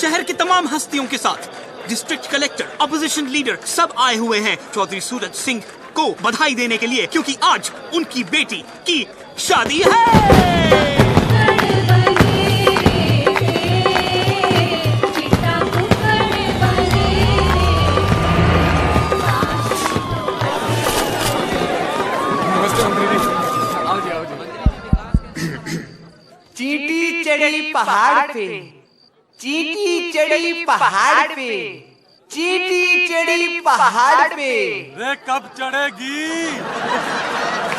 शहर की तमाम हस्तियों के साथ डिस्ट्रिक्ट कलेक्टर, अपोजिशन लीडर सब आए हुए हैं चौधरी सूरज सिंह को बधाई देने के लिए, क्योंकि आज उनकी बेटी की शादी है। चींटी चढ़ी पहाड़ पे, चींटी चढ़ी पहाड़ पे, चींटी चढ़ी पहाड़ पे। रे कब चढ़ेगी?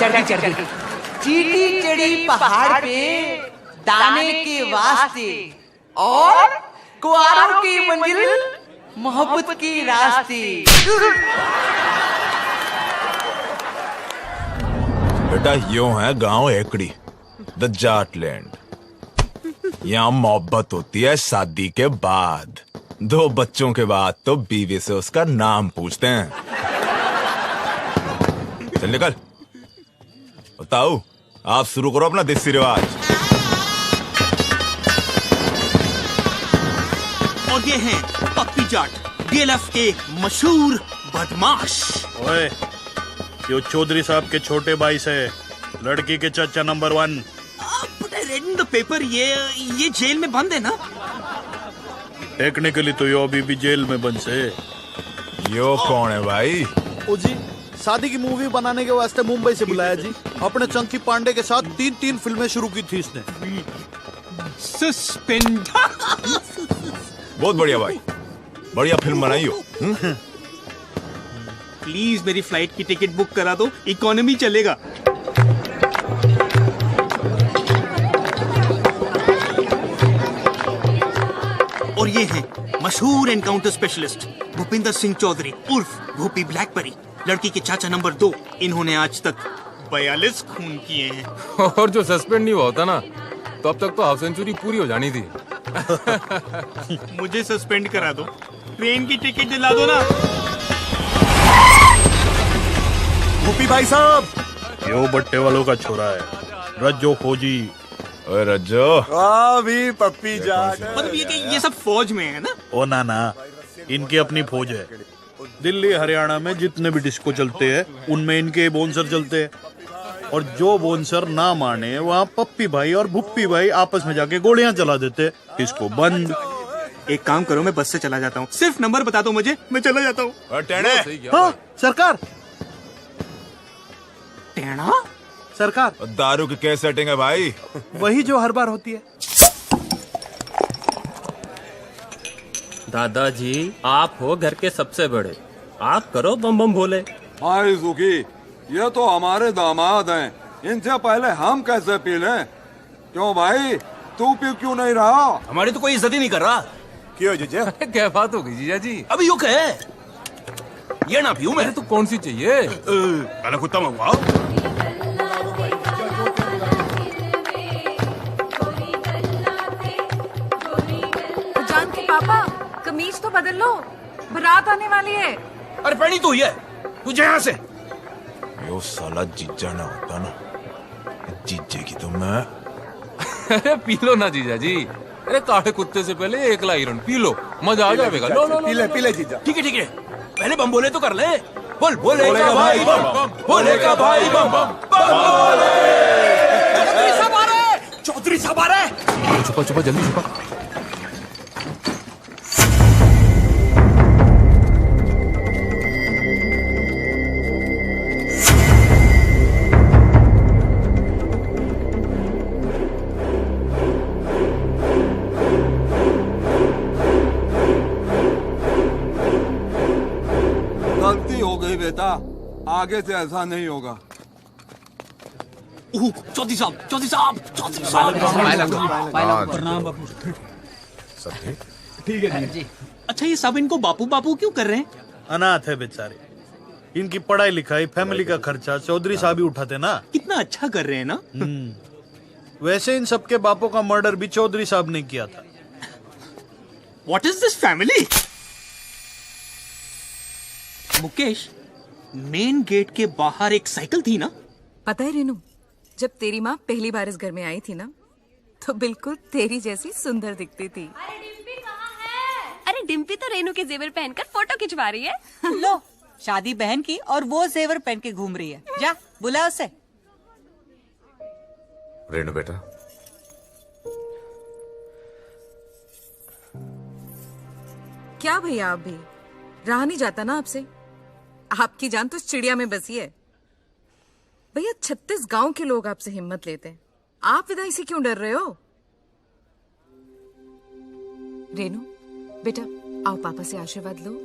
चढ़ी चढ़ी चींटी चढ़ी पहाड़ पे दाने के वास्ते और कुआरों की मंजिल मोहब्बत की रास्ते। बेटा यूं है गांव एकड़ी, द जाट लैंड। यहाँ मोहब्बत होती है शादी के बाद, 2 बच्चों के बाद तो बीवी से उसका नाम पूछते हैं। चल निकल। बताओ, आप शुरू करो अपना देसी रिवाज। और ये हैं पप्पी जाट, डीएलएफ के मशहूर बदमाश। ओए, यो चौधरी साहब के छोटे भाई से लड़की के चाचा number 1। But I read in the paper, ये जेल में बंद है ना? टेक्निकली तो यो अभी भी जेल में बंद से। यो कौन है भाई? ओ जी, शादी की मूवी बनाने के वास्ते मुंबई से बुलाया जी। अपने चंकी पांडे के साथ 3 फिल्में शुरू की थी इसने। सस्पेंड। बहुत बढ़िया भाई, बढ़िया फिल्म बनाई हो। प्लीज मेरी फ्लाइट की टिकट बुक करा दो, इकोनॉमी चलेगा। और ये हैं मशहूर एनकाउंटर स्पेशलिस्ट भूपिंदर सिंह चौधरी उर्फ भूपी ब्लैकबेरी, लड़की के चाचा नंबर 2। इन्होंने आज तक 42 खून किए हैं। और जो सस्पेंड नहीं हुआ होता ना, तो अब तक तो हाफ सेंचुरी पूरी हो जानी थी। मुझे सस्पेंड करा दो, ट्रेन की टिकट दिला दो ना। भूपी भाई साहब, यो बट्टे वालों का छोरा है, रज्जो फौजी। ओए रज्जो, भी पप्पी जाट। मतलब ये सब फौज में है ना? ओ ना, इनकी अपनी फौज है। दिल्ली हरियाणा में जितने भी डिस्को चलते हैं उनमें इनके बोनसर चलते हैं। और जो बोनसर ना माने वहाँ पप्पी भाई और भुप्पी भाई आपस में जाके गोलियां चला देते। इसको बंद। एक काम करो, मैं बस से चला जाता हूँ, सिर्फ नंबर बता दो मुझे, मैं चला जाता हूँ। हाँ सरकार, टेढ़ा सरकार, दारू की क्या सेटिंग है भाई? वही जो हर बार होती है। दादाजी, आप हो घर के सबसे बड़े, आप करो बम बम भोले। हाय सुखी, ये तो हमारे दामाद हैं, इनसे पहले हम कैसे पी लें? क्यों भाई, तू पी क्यों नहीं रहा? हमारी तो कोई इज्जत ही नहीं कर रहा। क्यों जीजा? क्या बात हो गई जीजा जी? अभी यू कहे ये ना पीऊं मैं। तो कौन सी चाहिए? काला कुत्ता मंगवाओ। जान के पापा, कमीज तो बदल लो, बारात आने वाली है। अरे पहनी तू ही है, तुझे यहाँ से। यो साला जीजा ना होता ना, जीजे की तो मैं। अरे पी लो ना जीजा जी। अरे काले कुत्ते से पहले 1 लाइरन पी लो, मजा आ जाएगा। लो लो पी ले जीजा। ठीक है, पहले बम बोले तो कर ले। बोल बोले का भाई बम बम, बोले का भाई बम बम, बोले। चौधरी साहब आ रहे। छुपा जल्दी छुपा। गलती हो गई बेटा, आगे से ऐसा नहीं होगा। चौधरी साहब। ठीक है जी। अच्छा, ये सब इनको बापू बापू क्यों कर रहे हैं? अनाथ है बेचारे, इनकी पढ़ाई लिखाई फैमिली का खर्चा चौधरी साहब ही उठाते ना। कितना अच्छा कर रहे हैं ना। वैसे इन सबके बापों का मर्डर भी चौधरी साहब ने किया था। What is this family? Mukesh, main gate के बाहर एक साइकिल थी ना? पता है रेनू, जब तेरी माँ पहली बार इस घर में आई थी ना, तो बिल्कुल तेरी जैसी सुंदर दिखती थी। में डिम्पी तो रेनू के जेवर पहनकर फोटो खिंचवा रही है। लो, शादी बहन की और वो जेवर पहन के घूम रही है। जा बुला उसे। रेनू बेटा, क्या भैया, आप भी रहा नहीं जाता ना आपसे। आपकी जान तो इस चिड़िया में बसी है। भैया 36 गांव के लोग आपसे हिम्मत लेते हैं, आप विदाई से क्यों डर रहे हो? रेनू बेटा, आओ पापा से आशीर्वाद लो।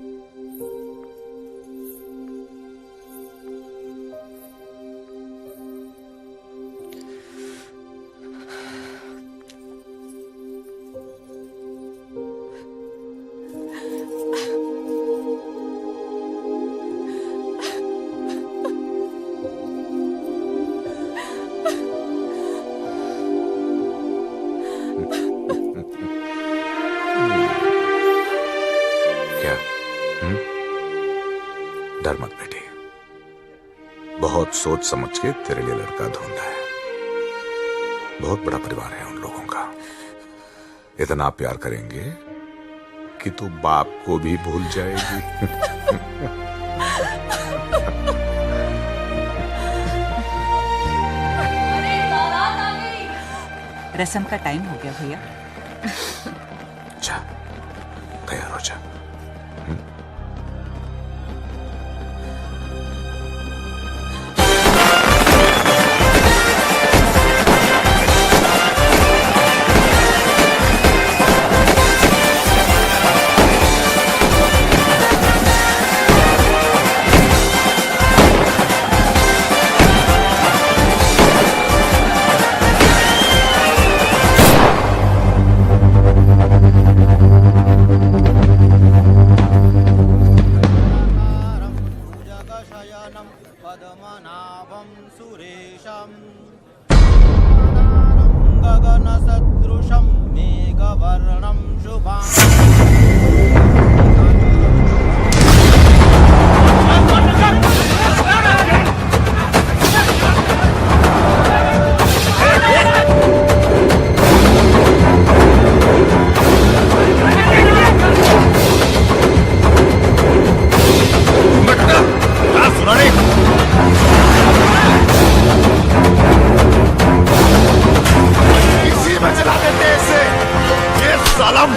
डर मत बेटी, बहुत सोच समझ के तेरे लिए लड़का ढूंढा है। बहुत बड़ा परिवार है उन लोगों का, इतना प्यार करेंगे कि तू बाप को भी भूल जाएगी। रस्म का टाइम हो गया भैया। जा, तैयार हो जा।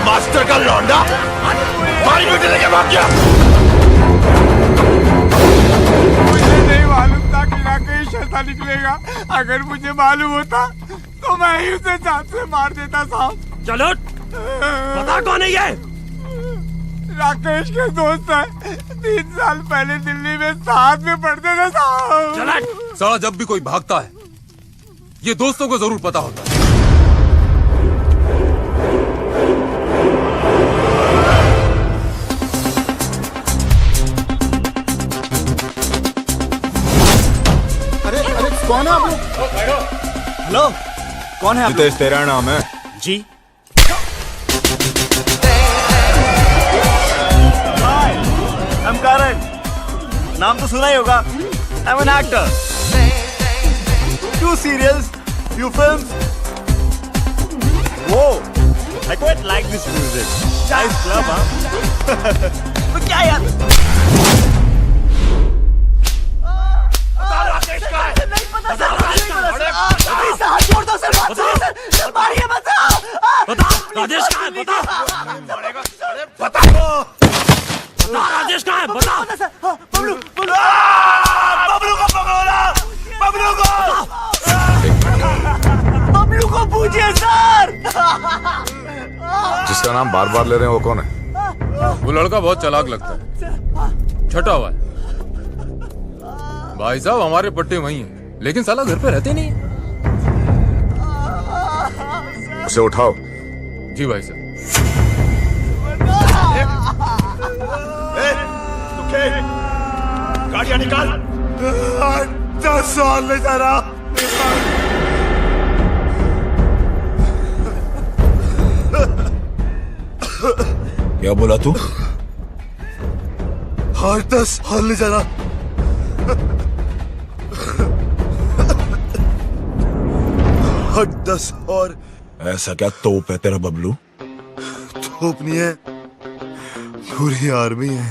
मास्टर का लौंडा मारी बेटे लेके भाग गया। मुझे नहीं मालूम था कि राकेश ऐसा निकलेगा। अगर मुझे मालूम होता तो मैं ही उसे जान से मार देता साहब। चलो पता कौन है ये? राकेश के दोस्त है, 3 साल पहले दिल्ली में साथ में पढ़ते थे साहब। साला जब भी कोई भागता है ये दोस्तों को जरूर पता होता है। कौन है आप लोग? हेलो, कौन है आप? जितेश तेरा नाम है? जी। हाय, I'm Karan। नाम तो सुना ही होगा। I'm an actor। Few serials, few films। Whoa, I quite like this music। Nice club, हाँ? तो क्या यार? राकेश का है? नहीं पता सर, नहीं पता। हाथ छोड़ दो सर, बात सुनिए सर, मारिए मत। बता, राजेश कहाँ है? बता, बता, राजेश कहाँ है? बता। बबलू, बबलू को पकड़ो, बबलू को, बबलू को पूछिए सर। जिसका नाम बार बार ले रहे हैं वो कौन है? वो लड़का बहुत चालाक लगता है, छटा हुआ है। भाई साहब हमारे पट्टे वही हैं, लेकिन साला घर पे रहते नहीं। उसे उठाओ। जी भाई साहब। गाड़ियां निकाल। 10 साल ले जा रहा। क्या बोला तू? हर 10 साल ले जा रहा। हर 10 और। ऐसा क्या तोप है तेरा बबलू? तोप नहीं है, पूरी आर्मी है।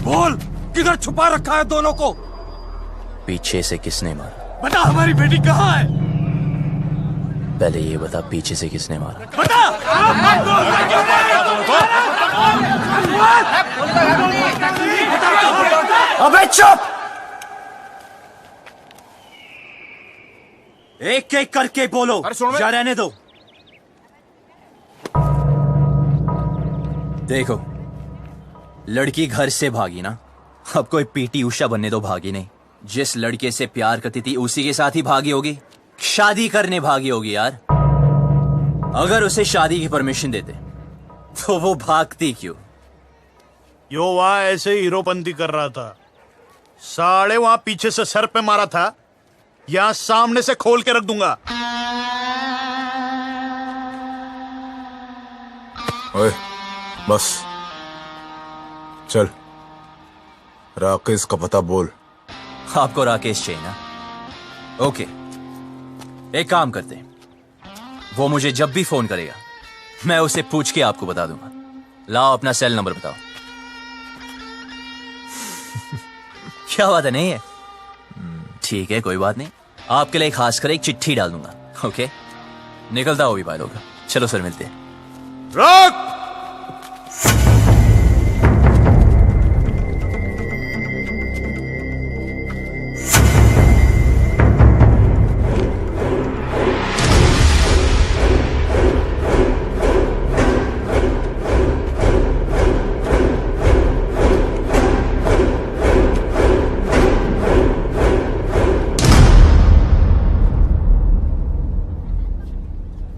बोल, किधर छुपा रखा है दोनों को? पीछे से किसने मारा? बता, हमारी बेटी कहाँ है? पहले ये बता, पीछे से किसने मारा? बता! अबे चुप! एक एक करके बोलो, या रहने दो। देखो, लड़की घर से भागी ना, अब कोई पीटी उषा बनने तो भागी नहीं। जिस लड़के से प्यार करती थी उसी के साथ ही भागी होगी, शादी करने भागी होगी यार। अगर उसे शादी की परमिशन देते तो वो भागती क्यों? यो वहां ऐसे हीरोपंती कर रहा था, साले वहां पीछे से सर पे मारा था, यहां सामने से खोल के रख दूंगा। ओए, बस चल, राकेश का पता बोल। आपको राकेश चाहिए ना? ओके, एक काम करते हैं, वो मुझे जब भी फोन करेगा मैं उसे पूछ के आपको बता दूंगा। लाओ अपना सेल नंबर बताओ। क्या बात है, नहीं है? ठीक है, कोई बात नहीं, आपके लिए खास कर एक चिट्ठी डाल दूंगा। ओके, निकलता हो भी भाई लोग। चलो सर, मिलते हैं। रोक!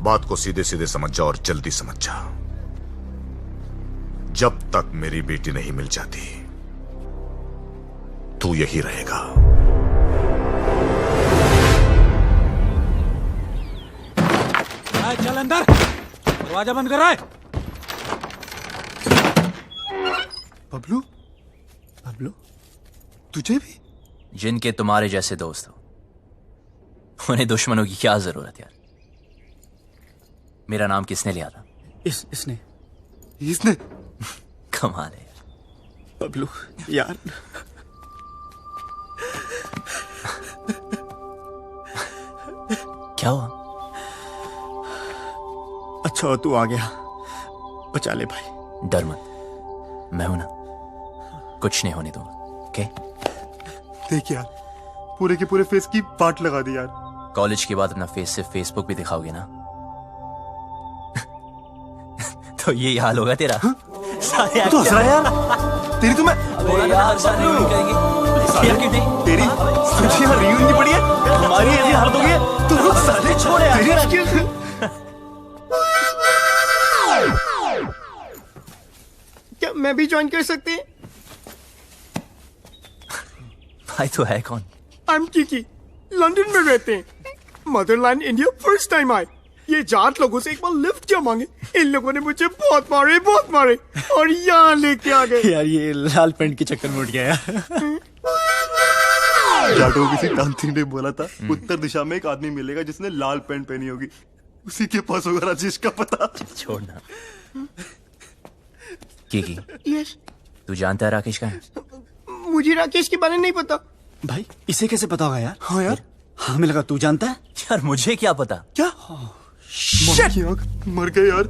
बात को सीधे सीधे समझ जा और जल्दी समझ जा। जब तक मेरी बेटी नहीं मिल जाती तू यही रहेगा। चल अंदर, दरवाजा बंद कर रहा है। बबलू, बबलू, तुझे भी? जिनके तुम्हारे जैसे दोस्त हो उन्हें दुश्मनों की क्या जरूरत यार। मेरा नाम किसने लिया था? इसने कमाल है यार। बबलू यार, क्या हुआ? अच्छा तू आ गया, बचा ले भाई। डर मत, मैं हूं ना, कुछ नहीं होने दूंगा। ओके? देख यार, पूरे के पूरे फेस की पार्ट लगा दी यार। कॉलेज के बाद अपना फेस सिर्फ फेसबुक पे दिखाओगे ना तो ये हाल होगा तेरा। सारे तो हंस रहा है यार। तेरी तो मैं यार सारे रियूनियन करेंगे यार, क्यों नहीं? तेरी तुझे यहाँ रियूनियन की पड़ी है, हमारी ऐसी हालत हो गई है। तू रुक साले, छोड़ यार। क्या मैं भी ज्वाइन कर सकते हैं? भाई तो है कौन? आई एम किकी, लंदन में रहते हैं। मदरलैंड इंडिया फर्स्ट टाइम आए। ये जाट लोगों से एक बार लिफ्ट क्या मांगे, इन लोगों ने मुझे बहुत मारे और यहाँ लेके आ गए। यार ये लाल पेंट के चक्कर में उठ गया यार। जाटों किसी तांत्रिक ने बोला था उत्तर दिशा में एक आदमी मिलेगा जिसने लाल पेंट पहनी होगी, उसी के पास होगा राजेश का पता। छोड़ना। की यस, तू जानता है राकेश कहाँ है? मुझे राकेश के बारे में नहीं पता। भाई इसे कैसे पता होगा यार? हाँ यार, हमें लगा तू जानता है। यार मुझे क्या पता? क्या? मर गए यार।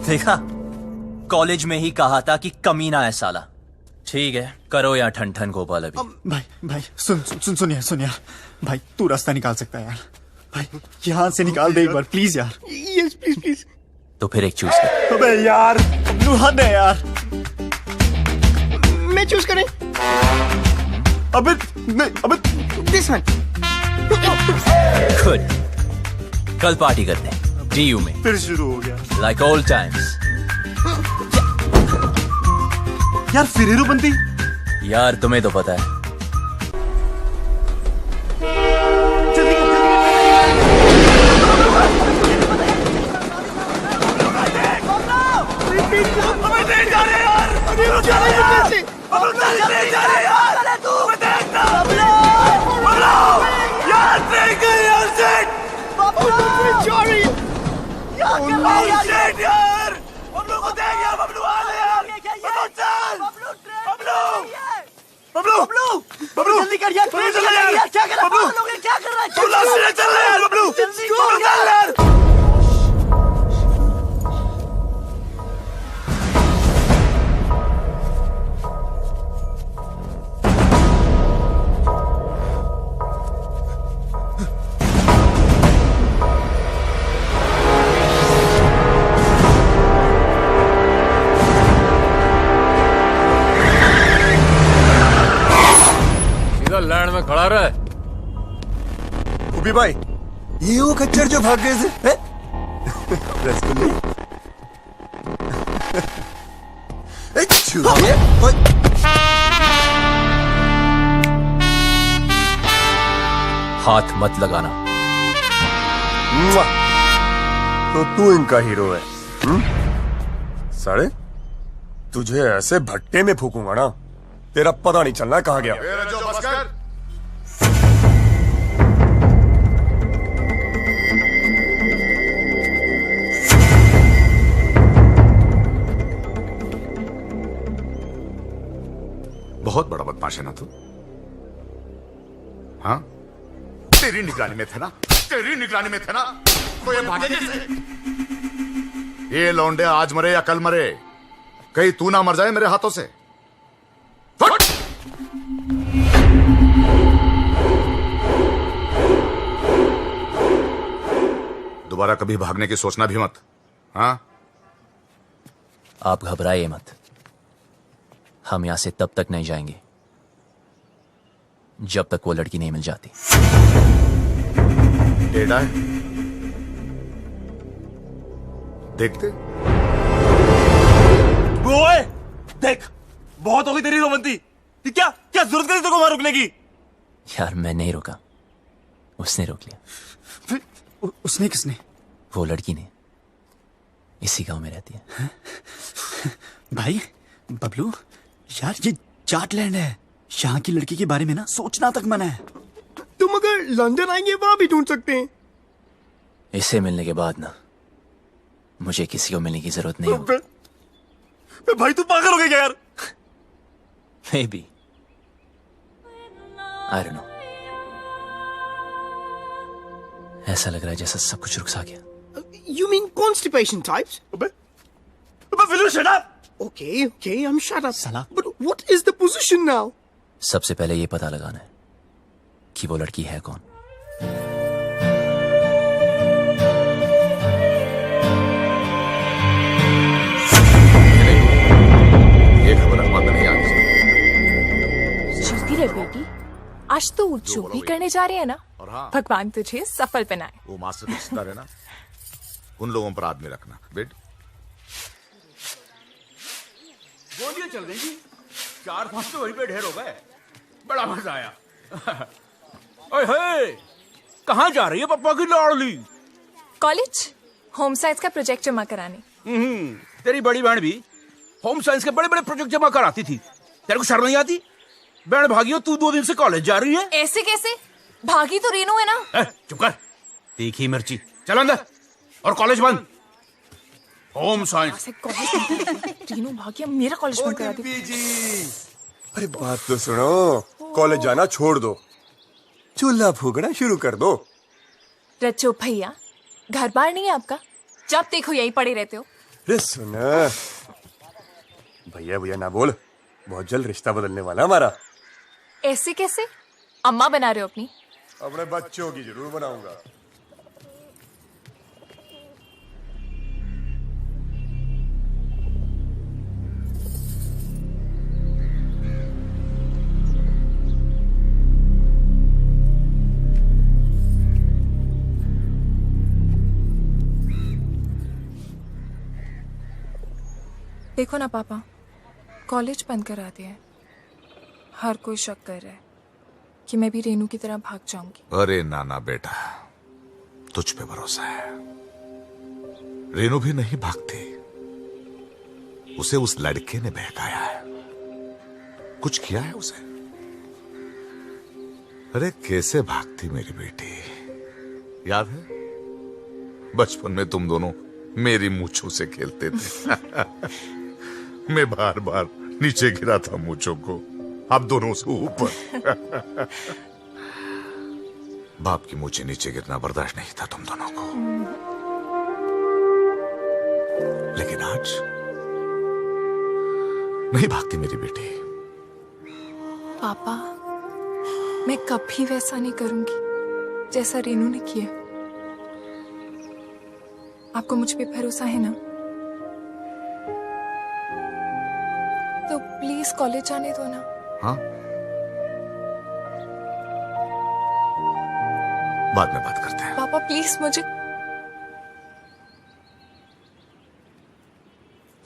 देखा, कॉलेज में ही कहा था कि कमीना है साला। ठीक है, करो या ठन ठन गोपाल अभी। भाई सुन यार, भाई तू रास्ता निकाल सकता है यार। भाई यहाँ से निकाल दे एक बार प्लीज यार। Yes please. तो फिर एक चूज कर। अबे यार, हद है यार। मैं चूज करें? अबे नहीं, अबे दिस वन। गुड, कल पार्टी करते हैं डीयू में। फिर शुरू हो गया लाइक ओल्ड टाइम्स। यार फिर हीरोपंती। यार तुम्हें तो पता है। जल्दी कर यार, क्या कर रहा है? क्या कर रहा है? चल रहा है बबलू, जल्दी कर यार। लैंड में खड़ा रहा है। उबी भाई, ये वो खच्चर जो भाग गए थे। रसगुल्ले। हाथ मत लगाना। तो तू इनका हीरो है? साले, तुझे ऐसे भट्टे में फूकूंगा ना, तेरा पता नहीं चलना कहाँ गया। बहुत बड़ा बदमाश है ना तू? हाँ, तेरी निगरानी में थे ना, तेरी निगरानी में थे ना, तो ये भागे कैसे? ये लौंडे आज मरे या कल मरे, कहीं तू ना मर जाए मेरे हाथों से। दोबारा कभी भागने की सोचना भी मत। हाँ, आप घबराइए मत। हम यहां से तब तक नहीं जाएंगे जब तक वो लड़की नहीं मिल जाती। टेढ़ा है, देखते। ओए, देख, बहुत हो गई तेरी रोमंती। क्या क्या जरूरत करी तेरे को वहां रुकने की? यार मैं नहीं रुका, उसने रोक लिया। उसने किसने? वो लड़की ने। इसी गांव में रहती है। भाई बबलू, यार ये जाटलैंड है, यहाँ की लड़की के बारे में ना सोचना तक मना है। तुम अगर लंदन आएंगे वहां भी ढूंढ सकते हैं। इसे मिलने के बाद ना मुझे किसी को मिलने की जरूरत नहीं होगी। भाई तू पागल हो गया यार। Maybe. I don't know. ऐसा लग रहा है जैसा सब कुछ रुक सा गया। You mean constipation types? Will you shut up? Okay, I'm shut up. But what is the position now? सबसे पहले ये पता लगाना है कि वो लड़की है कौन। ये खबर अखबार में नहीं आनी चाहिए। चलती रहे बेटी, आज तो जो भी करने जा रहे हैं ना, भगवान तुझे सफल बनाए। वो मास्टर का रिश्ता है ना, उन लोगों पर आदमी रखना। बेट गोलियां चल रही थी, 4-5 तो वहीं पे ढेर हो गए। बड़ा मजा आया। ओए, कहाँ जा रही है पप्पा की लाडली? कॉलेज होम साइंस का प्रोजेक्ट जमा कराने। तेरी बड़ी बहन भी होम साइंस के बड़े बड़े प्रोजेक्ट जमा कराती थी। तेरे को शर्म नहीं आती? बहन भागी हो, तू 2 दिन से कॉलेज जा रही है। ऐसे कैसे? भागी तो रेनू है ना। चुप कर, तीखी मिर्ची। चल अंदर, और कॉलेज बंद। Home science. रेनू भागी, मेरा कॉलेज बंद करा दी। अरे बात तो सुनो, कॉलेज जाना छोड़ दो, चूल्हा फूकना शुरू कर दो। रच्चो भैया, घर बार नहीं है आपका? जब देखो यही पड़े रहते हो। अरे सुना, भैया भैया ना बोल, बहुत जल्द रिश्ता बदलने वाला हमारा। ऐसे कैसे? अम्मा बना रहे हो अपनी? अपने बच्चों की जरूर बनाऊंगा। देखो ना पापा, कॉलेज बंद करा दिया है। हर कोई शक कर रहा है कि मैं भी रेनू की तरह भाग जाऊंगी। अरे नाना बेटा, तुझ पे भरोसा है। रेनू भी नहीं भागती, उसे उस लड़के ने बहकाया है, कुछ किया है उसे। अरे कैसे भागती मेरी बेटी, याद है बचपन में तुम दोनों मेरी मूंछों से खेलते थे। मैं बार बार नीचे गिरा था मूंछों को, अब दोनों से ऊपर। बाप की मूंछें नीचे गिरना बर्दाश्त नहीं था तुम दोनों को, लेकिन आज नहीं भागती मेरी बेटी। पापा, मैं कभी वैसा नहीं करूंगी जैसा रेनू ने किया। आपको मुझ पे भरोसा है ना? तो प्लीज कॉलेज जाने दो ना। हाँ, बाद में बात करते हैं। पापा प्लीज मुझे।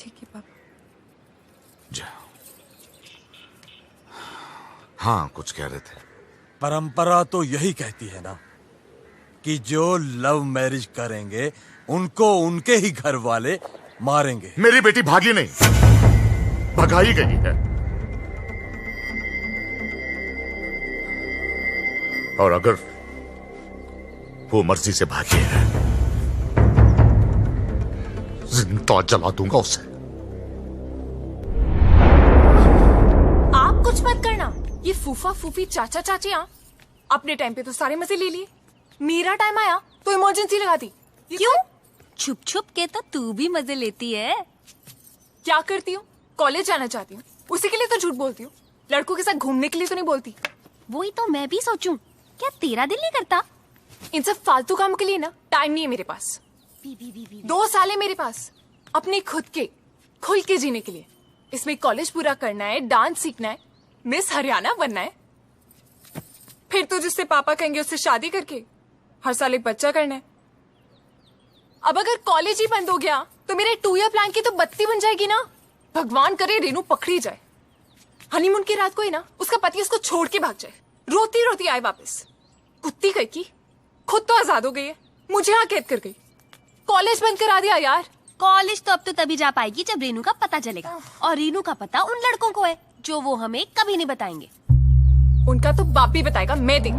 ठीक है पापा। जा। हाँ, कुछ कह रहे थे। परंपरा तो यही कहती है ना कि जो लव मैरिज करेंगे उनको उनके ही घर वाले मारेंगे। मेरी बेटी भागी नहीं, भगाई गई है। और अगर वो मर्जी से भागी है, जिंदा जला दूंगा उसे। आप कुछ मत करना। ये फूफा फूफी चाचा चाचियां अपने टाइम पे तो सारे मजे ले लिए, मेरा टाइम आया तो इमरजेंसी लगा दी। क्यों? छुप छुप के तो तू भी मजे लेती है। क्या करती हूँ? कॉलेज जाना चाहती हूँ, उसी के लिए तो झूठ बोलती हूँ। लड़कों के साथ घूमने के लिए तो नहीं बोलती। वही तो मैं भी सोचूं, क्या तेरा दिल नहीं करता? इन सब फालतू कामों के लिए ना टाइम नहीं है मेरे पास। 2 साल है मेरे पास अपने खुद के खुल के जीने के लिए। इसमें कॉलेज पूरा करना है, डांस सीखना है, मिस हरियाणा बनना है, फिर तो जिससे पापा कहेंगे उससे शादी करके हर साल एक बच्चा करना है। अब अगर कॉलेज ही बंद हो गया तो मेरे 2 ईयर प्लान की तो बत्ती बन जाएगी ना। भगवान करे रेनू पकड़ी जाए, हनीमून की रात को ही ना उसका पति उसको छोड़ के भाग जाए, रोती रोती आए वापस। कुत्ती कहीं की खुद तो आजाद हो गई है, मुझे यहाँ कैद कर गई। कॉलेज बंद करा दिया यार। कॉलेज तो अब तो तभी जा पाएगी जब रेनू का पता चलेगा, और रेनू का पता उन लड़कों को है जो वो हमें कभी नहीं बताएंगे। उनका तो बाप भी बताएगा, मैं देख।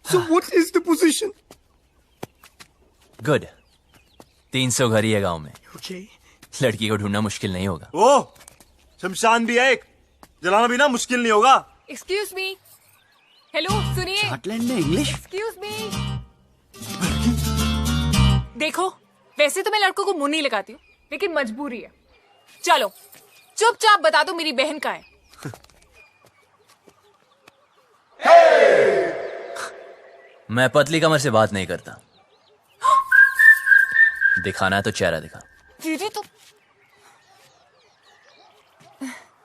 So what is the position? Good. 300 घर ही है गांव में। Okay. लड़की को ढूंढना मुश्किल नहीं होगा। ओ, शमशान भी है एक, जलाना भी ना मुश्किल नहीं होगा। एक्सक्यूज मी, हेलो सुनिए। झारखंड में इंग्लिश? Excuse me. देखो, वैसे तो मैं लड़कों को मुंह नहीं लगाती हूँ, लेकिन मजबूरी है। चलो चुपचाप बता दो मेरी बहन कहाँ है। मैं पतली कमर से बात नहीं करता। दिखाना है तो चेहरा दिखा। दीदी तो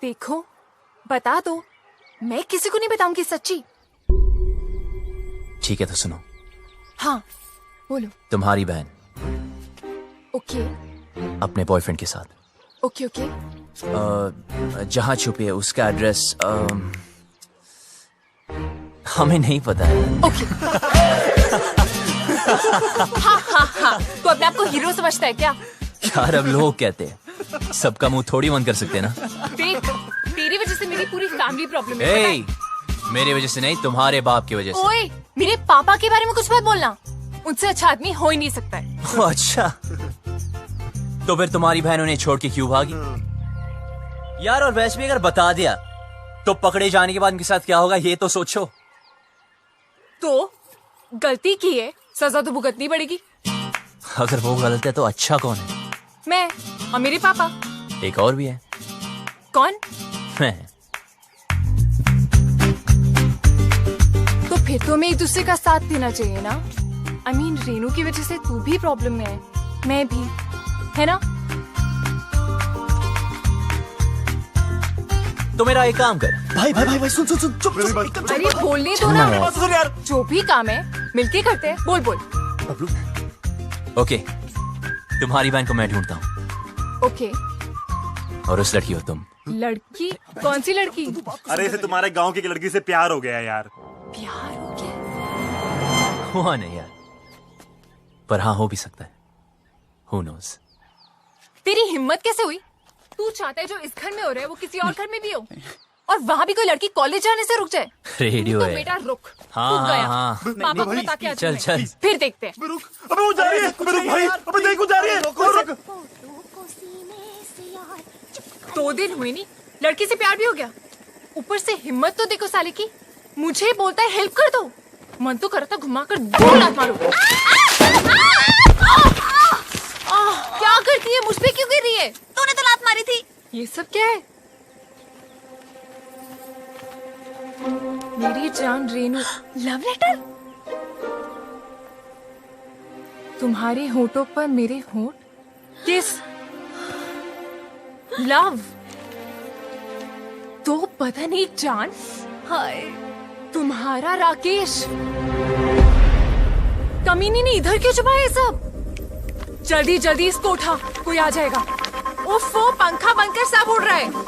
देखो, बता दो, मैं किसी को नहीं बताऊंगी सच्ची। ठीक है तो सुनो। हाँ बोलो। तुम्हारी बहन ओके अपने बॉयफ्रेंड के साथ ओके ओके जहाँ छुपी है उसका एड्रेस हमें नहीं पता है। ओके हाँ हाँ हाँ, तो अपने आप को हीरो समझता है क्या? यार अब लोग कहते हैं, सबका मुंह थोड़ी बंद कर सकते हैं ना। देख, तेरी वजह से मेरी पूरी फैमिली प्रॉब्लम है। ए, मेरी वजह से नहीं, तुम्हारे बाप की वजह से। ओए, मेरे पापा के बारे में कुछ मत बोलना, उनसे अच्छा आदमी हो ही नहीं सकता है। अच्छा, तो फिर तुम्हारी बहन उन्हें छोड़ के क्यों भागी? यार और वैसे भी अगर बता दिया तो पकड़े जाने के बाद उनके साथ क्या होगा ये तो सोचो। तो गलती की है, सजा तो भुगतनी पड़ेगी। अगर वो गलत है तो अच्छा कौन है? मैं और मेरे पापा। एक और भी है। कौन? मैं। तो फिर तो हमें एक दूसरे का साथ देना चाहिए ना। I mean, रेनू की वजह से तू भी प्रॉब्लम में है, मैं भी, है ना? तो मेरा एक काम कर। भाई भाई भाई भाई सुन सुन सुन चुप चुप। अरे बोलने दो ना यार। जो भी काम है मिलके करते हैं। बोल बोल। ओके, तुम्हारी बहन को मैं ढूंढता हूँ ओके। और उस लड़की हो तुम। लड़की? कौन सी लड़की? अरे इसे तुम्हारे गांव की एक लड़की से प्यार हो गया यार। प्यार हो गया? हुआ नहीं यार, पर हाँ हो भी सकता है। Who knows? तेरी हिम्मत कैसे हुई? तू चाहता है जो इस घर में हो रहा है वो किसी और घर में भी हो, और वहाँ भी कोई लड़की कॉलेज जाने से रुक जाए? रेडियो तो है। बेटा रुक। हाँ, तू हाँ, गया। हाँ। पापा को बता के आ चल, मैं। चल। फिर देखते हैं। अबे वो जा रही है। रुक भाई, अबे देख वो जा रही है। रुक। 2 दिन हुए नहीं, लड़की से प्यार भी हो गया। ऊपर से हिम्मत तो देखो साले की। मुझे बोलता है हेल्प कर दो, मन तो करता घुमा कर 2 लात मारो। क्या करती है? मुझ पे क्यों गिर रही है? तूने तो लात मारी थी। ये सब क्या है? मेरी जान रेनू। Love letter? तुम्हारे होठों पर मेरे होठ? किस? लव? तो पता नहीं जान। हाय, तुम्हारा राकेश। कमीनी ने इधर क्यों छुपाया ये सब? जल्दी जल्दी इसको उठा, कोई आ जाएगा। उफ, वो पंखा बनकर सब उड़ रहा है। उफ,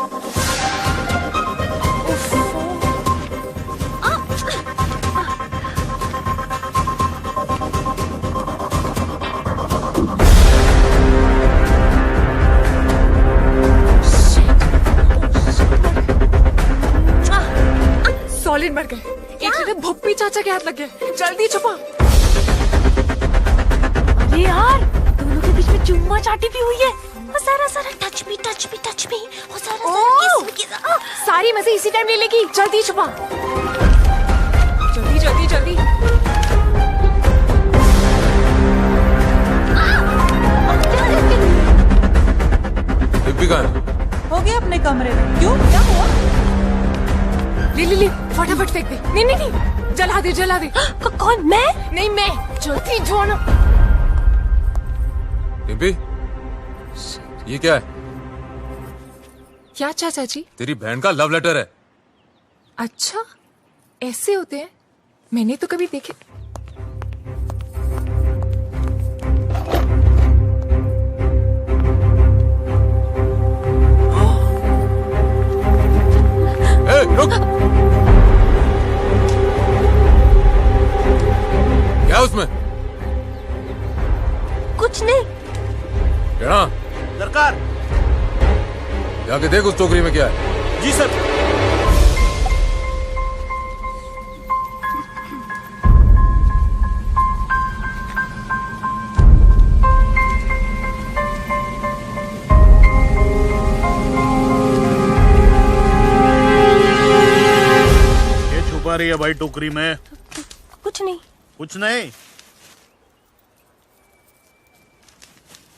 सॉलिड मर गए। एक जगह भुप्पी चाचा के हाथ लग गए। जल्दी छुपा। अरे यार, दोनों के बीच में चुम्मा चाटी भी हुई है। और सारा टच मी और सारा किस। सारी मजे इसी टाइम ले लेगी। जल्दी छुपा। जल्दी जल्दी जल्दी। हो गया अपने कमरे में। क्यों, क्या हुआ? ले फटाफट फेंक दे। नहीं जला दे जला दे। कौन? मैं? नहीं मैं। जल्दी जोनो। डिम्पी, ये क्या है? क्या चाचा जी? तेरी बहन का लव लेटर है। अच्छा, ऐसे होते हैं? मैंने तो कभी देखे। रुक। क्या है उसमें? कुछ नहीं। क्या? सरकार। जाके देख उस टोकरी में क्या है। जी सर। छुपा रही है भाई टोकरी में? कुछ नहीं। कुछ नहीं?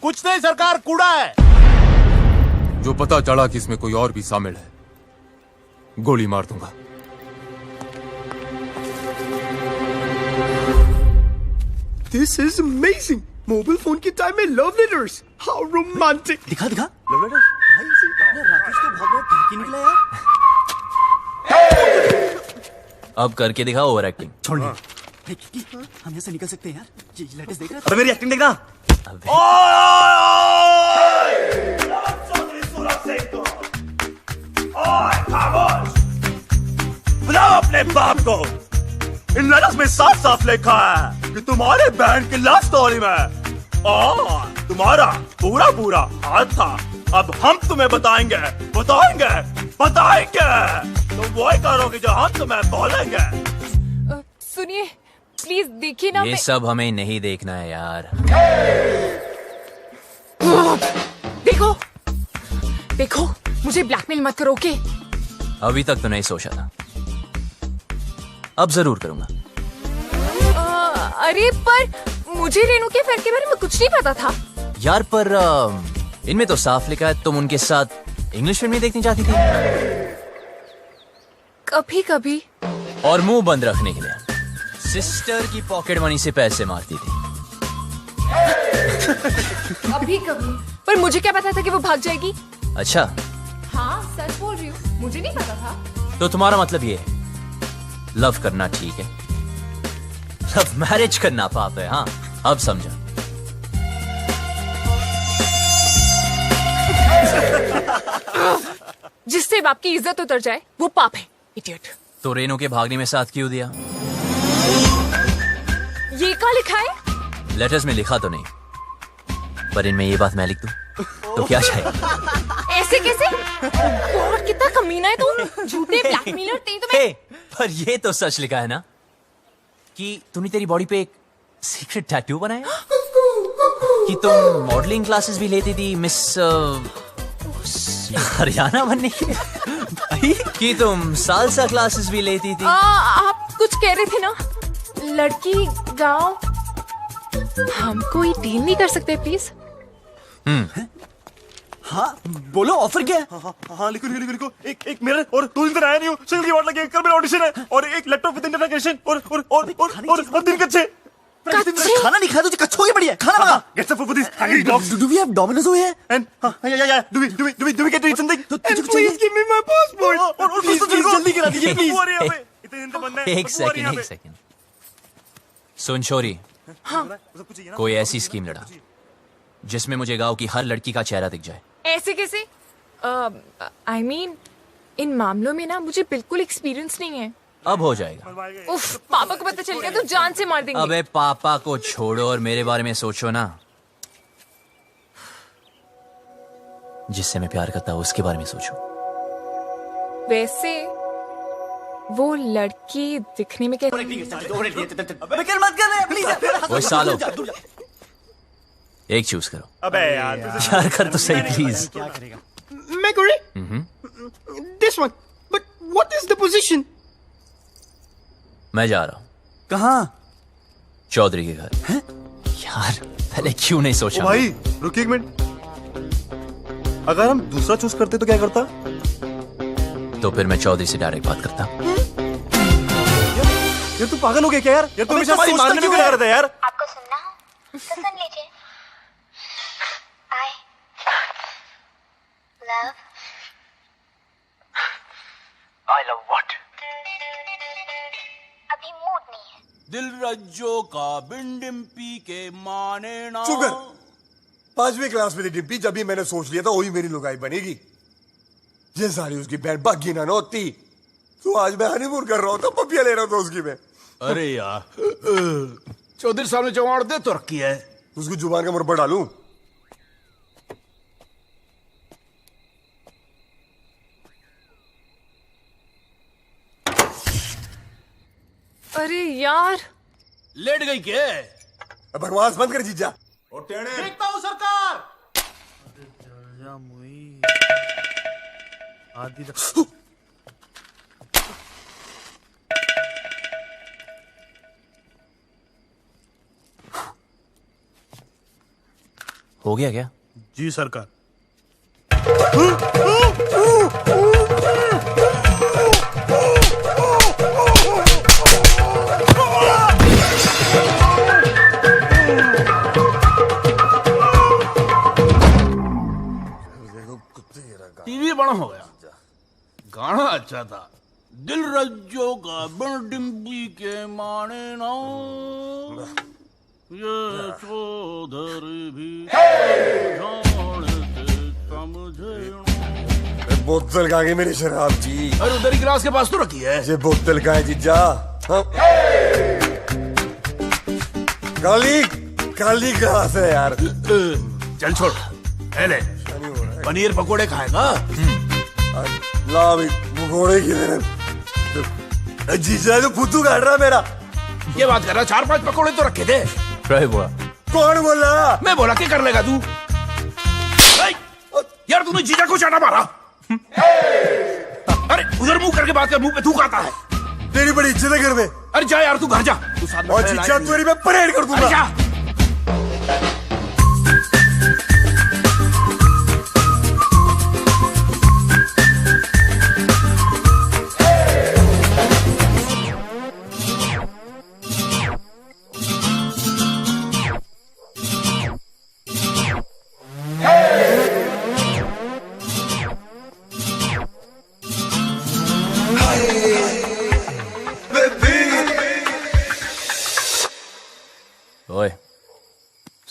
कुछ नहीं सरकार, कूड़ा है। जो पता चला कि इसमें कोई और भी शामिल है, गोली मार दूंगा। This is amazing. Mobile phone के टाइम में लव लेटर्स। How romantic. दिखा दिखा। Love letter? भाई राकेश तो बहुत बड़ा ठगी निकला यार। अब करके दिखा ओवर एक्टिंग। छोड़ हम यहाँ से निकल सकते हैं यार। ये लेटेस्ट देख रहा है? अबे मेरी एक्टिंग देखना। बुलाओ अपने बाप को। इन लेटर्स में साफ साफ लिखा है कि तुम्हारे बहन की लव स्टोरी में तुम्हारा पूरा पूरा हाथ था। अब हम तुम्हें बताएंगे। तुम वही करोगे जो हम तुम्हें बोलेंगे। सुनिए प्लीज, देखिए ना। ये सब हमें नहीं देखना है यार। देखो मुझे ब्लैकमेल मत करो। ओके? अभी तक तो नहीं सोचा था, अब जरूर करूंगा। अरे पर मुझे रेनू के फ्रेंड के बारे में कुछ नहीं पता था यार। पर इनमें तो साफ लिखा है तुम उनके साथ इंग्लिश फिल्म देखनी चाहती थी। कभी कभी। और मुंह बंद रखने के लिए सिस्टर की पॉकेट मनी से पैसे मारती थी। कभी कभी। पर मुझे क्या पता था कि वो भाग जाएगी। अच्छा, हाँ सच बोल रही हूँ। मुझे नहीं पता था। तो तुम्हारा मतलब ये है लव करना ठीक है, लव मैरिज करना पाप है। हाँ अब समझा। जिससे बाप की इज्जत उतर जाए वो पाप है, इडियट। तो रेनू के भागने में साथ क्यों दिया? ये क्या लिखा है? लेटर्स में लिखा तो नहीं, पर इनमें ये बात मैं लिख दूं तो क्या चाहिए? ऐसे कैसे? और कितना कमीना है तू, झूठे ब्लैकमेलर तेरी तो मैं। पर ये तो सच लिखा है ना कि तूने तेरी बॉडी पे एक सीक्रेट टैटू बनाया, कि तुम मॉडलिंग क्लासेस भी लेती थी मिस हरियाणा बनने के लिए, कि तुम सालसा क्लासेस भी लेती थी। आप कुछ कह रहे थे ना, लड़की गांव। हम कोई डील नहीं कर सकते प्लीज? हाँ बोलो, ऑफर क्या है? हाँ लिखो लिखो लिखो। एक मिरर और 2 दिन आया नहीं हूँ, सिंगल की वाट लगे, कल मेरा ऑडिशन है, और एक लैपटॉप विद इंटरनेट कनेक्शन और 3 कच्चे। खाना नहीं खाया तो कच्छों की बढ़िया खाना मंगा। Get some food for these hungry dogs. Do we have Domino's over here? And yeah. Do we get to eat something? And please give me my passport. और Please, जल्दी करा दीजिए प्लीज। वो आ रही है यहाँ पे। इतने दिन तो बनना है। एक सेकंड सुन छोरी, कोई ऐसी स्कीम लड़ा जिसमें मुझे गांव की हर लड़की का चेहरा दिख जाए। ऐसे कैसे? I mean, इन मामलों में ना मुझे बिल्कुल एक्सपीरियंस नहीं है। अब हो जाएगा। उफ, पापा को पता चल गया तो जान से मार देंगे। अबे पापा को छोड़ो और मेरे बारे में सोचो ना। जिससे मैं प्यार करता हूँ उसके बारे में सोचो। वैसे वो लड़की दिखने में कैसी? वो सालो एक चूज करो। अबे यार यार कर तो सही प्लीज। मैं करूँ? This one. But what is the position? मैं जा रहा हूँ। कहाँ? चौधरी के घर। हैं? यार पहले क्यों नहीं सोचा? भाई रुकिए एक मिनट, अगर हम दूसरा चूज करते तो क्या करता? तो फिर मैं चौधरी से डायरेक्ट बात करता। यार तू पागल हो गया क्या यार? यार तू हमेशा हमारी मारने में क्यों लगा रहता है यार? आपको सुनना हो तो सुन लीजिए। I love what? अभी मूड नहीं है। दिल रज्जो का बिन डिम्पी के माने ना। चुप कर। 5वीं क्लास में थी डिम्पी जब भी मैंने सोच लिया था वही मेरी लुगाई बनेगी। ये सारी उसकी बहन बागी ना होती तो आज मैं हनीमून कर रहा हूँ, पपिया ले रहा था उसकी मैं। अरे यार चौधरी साहब ने जवान दे तो रखी है, उसकी जुबान का मुड़ पर डालूं? अरे यार लेट गई क्या? बकवास बंद कर जीजा। देखता हूँ सरकार। हो गया क्या? जी सरकार। टीवी बड़ा हो गया, गाना अच्छा था। दिल रज्जो का बिन डिम्पी के माने ना, ये चौधरी भी बोतल कहाँ गई मेरी शराब जी? अरे उधर ही गिलास के पास तो रखी है। ये बोतल कहाँ है जीजा? काली काली गिलास है यार। चल छोड़, ले पनीर पकोड़े खाएगा? ला भाई पकोड़े किधर? जीजा तो फुद्दू काट रहा मेरा। ये बात कर रहा, 4-5 पकोड़े तो रखे थे। बोला कौन बोला? मैं बोला क्या कर लेगा तू? यार तूने जीजा को चाटा मारा। अरे उधर मुंह करके बात कर, मुंह पे थूक आता है। तेरी बड़ी इज्जत है घर में। अरे जा यार तू घर जा, तू साथ में और जीजा तेरी मैं परेड कर दूंगा। जा।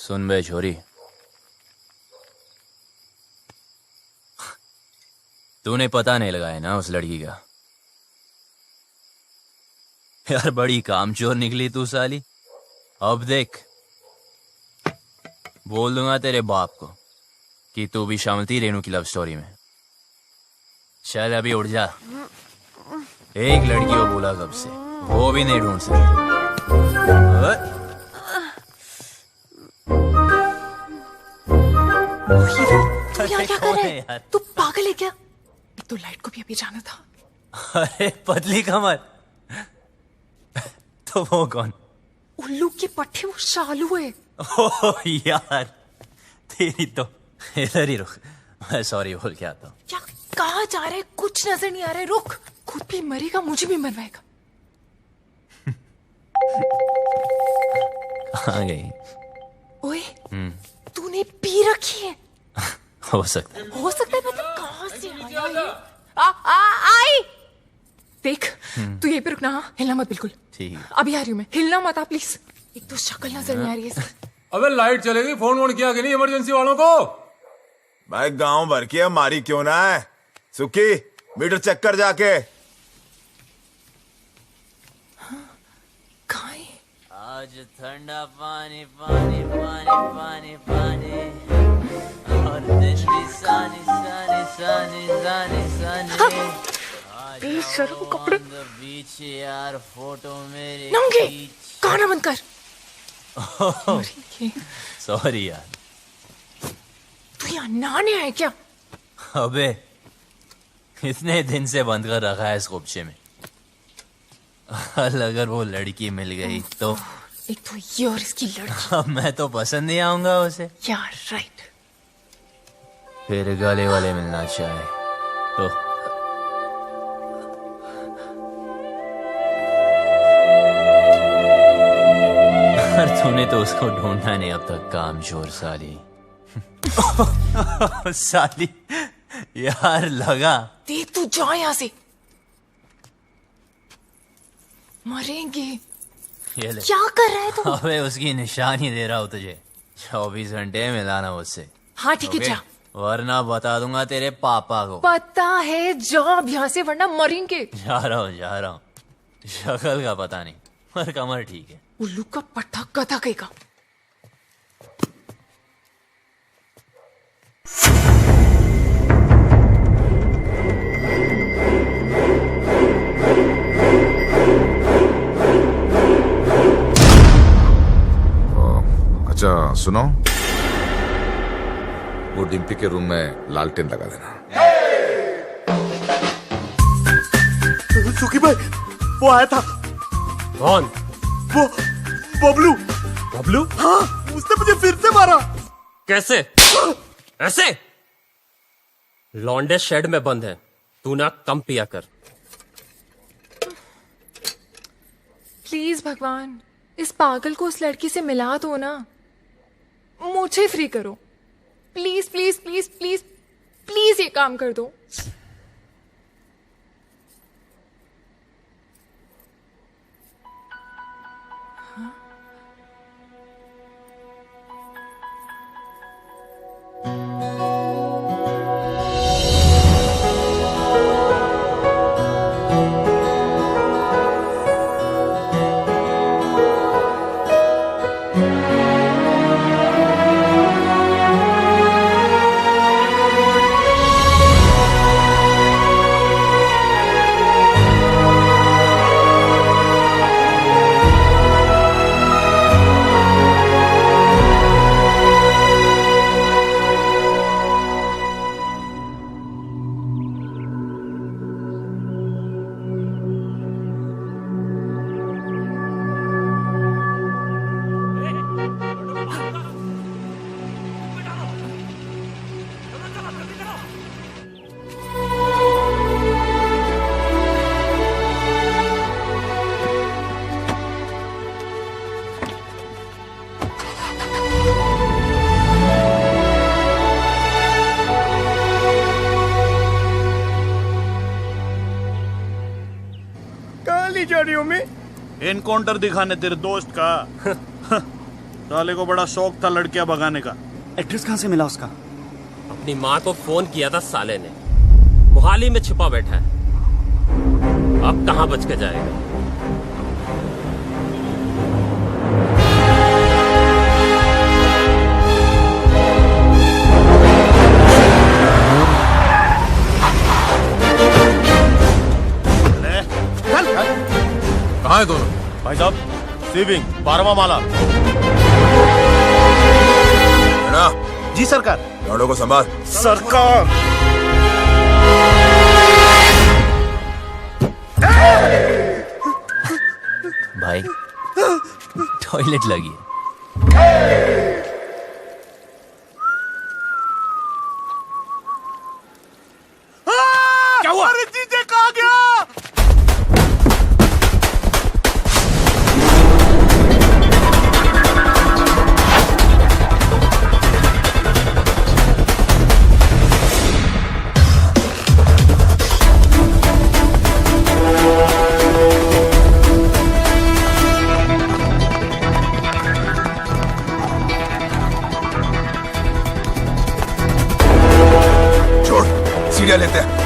सुन बे छोरी, तूने पता नहीं लगाया ना उस लड़की का। यार बड़ी कामचोर निकली तू साली। अब देख, बोल दूंगा तेरे बाप को कि तू भी शामिल थी रेनू की लव स्टोरी में। चल अभी उठ जा। एक लड़की को बोला कब से, वो भी नहीं ढूंढ सकती। तू यहाँ क्या कर रहा है? तू पागल है क्या? तो लाइट को भी अभी जाना था। अरे पतली कमर। तो वो कौन? उल्लू के पट्टे, वो शालू है। ओह यार, तेरी तो। इधर ही रुक, मैं सॉरी बोल के आता हूँ। क्या कहाँ जा रहे? कुछ नजर नहीं आ रहा है। रुक, खुद भी मरेगा, मुझे भी मरवाएगा। कहाँ गई? ओए, तूने पी रखी है। हो सकता है। हो सकता है मतलब कहाँ से आया ये? आई देख, तू यहीं पे रुकना। हाँ, हिलना मत बिल्कुल। ठीक है। अभी आ रही हूँ मैं, हिलना मत आप प्लीज। एक तो शक्ल नजर नहीं आ रही है। अबे लाइट चलेगी, फोन वोन किया कि नहीं इमरजेंसी वालों को? भाई गांव भर की हमारी क्यों ना है। सुखी, मीटर चेक कर जाके। आज ठंडा पानी पानी पानी पानी पानी, और दिन भी सानी सानी सानी सानी सानी। बेशर्म कपड़े। बीच यार फोटो मेरे नंगे, गाना बंद कर। सॉरी यार। तू यहाँ नहाने आया क्या? अबे इतने दिन से बंद कर रखा है इस खुबचे में। अगर वो लड़की मिल गई तो। एक तो ये और इसकी लड़की। अब मैं तो पसंद नहीं आऊंगा उसे यार। राइट। फिर गले वाले मिलना चाहे तो। तूने तो उसको ढूंढा नहीं अब तक, कामचोर साली। साली यार लगा। देख तू जा यहाँ से, मरेंगे। ये ले। क्या कर रहा है तू? अबे उसकी निशानी दे रहा हूँ तुझे। 24 घंटे मिलाना मुझसे। हाँ ठीक है, जा। वरना बता दूंगा तेरे पापा को। पता है, जा अब यहाँ से, वरना मरेंगे। जा रहा हूँ। शक्ल का पता नहीं, पर कमर ठीक है। उल्लू का पट्टा गधा कहेगा। अच्छा सुनो, वो डिम्पी के रूम में लालटेन लगा देना। सुखी भाई, वो आया था। कौन? वो बबलू। बबलू? हाँ, उसने मुझे फिर से मारा। कैसे? ऐसे? लौंडे शेड में बंद है, तू ना कम पिया कर। प्लीज भगवान, इस पागल को उस लड़की से मिला दो ना। मुझे फ्री करो please please please please please, ये काम कर दो। एनकाउंटर दिखाने तेरे दोस्त का। साले को बड़ा शौक था लड़कियां भगाने का। एड्रेस कहाँ से मिला उसका? अपनी माँ को फोन किया था साले ने, मोहाली में छिपा बैठा है। अब कहाँ बच के जाएगा? कहाँ है दोनों? भाई साहब, सीविंग 12वां माला। जी सरकार। लड़ों को संभाल। सरकार। भाई टॉयलेट लगी है। क्या हुआ? अरे जीजे कहाँ गया? छोड़, सीढ़ियाँ लेते हैं।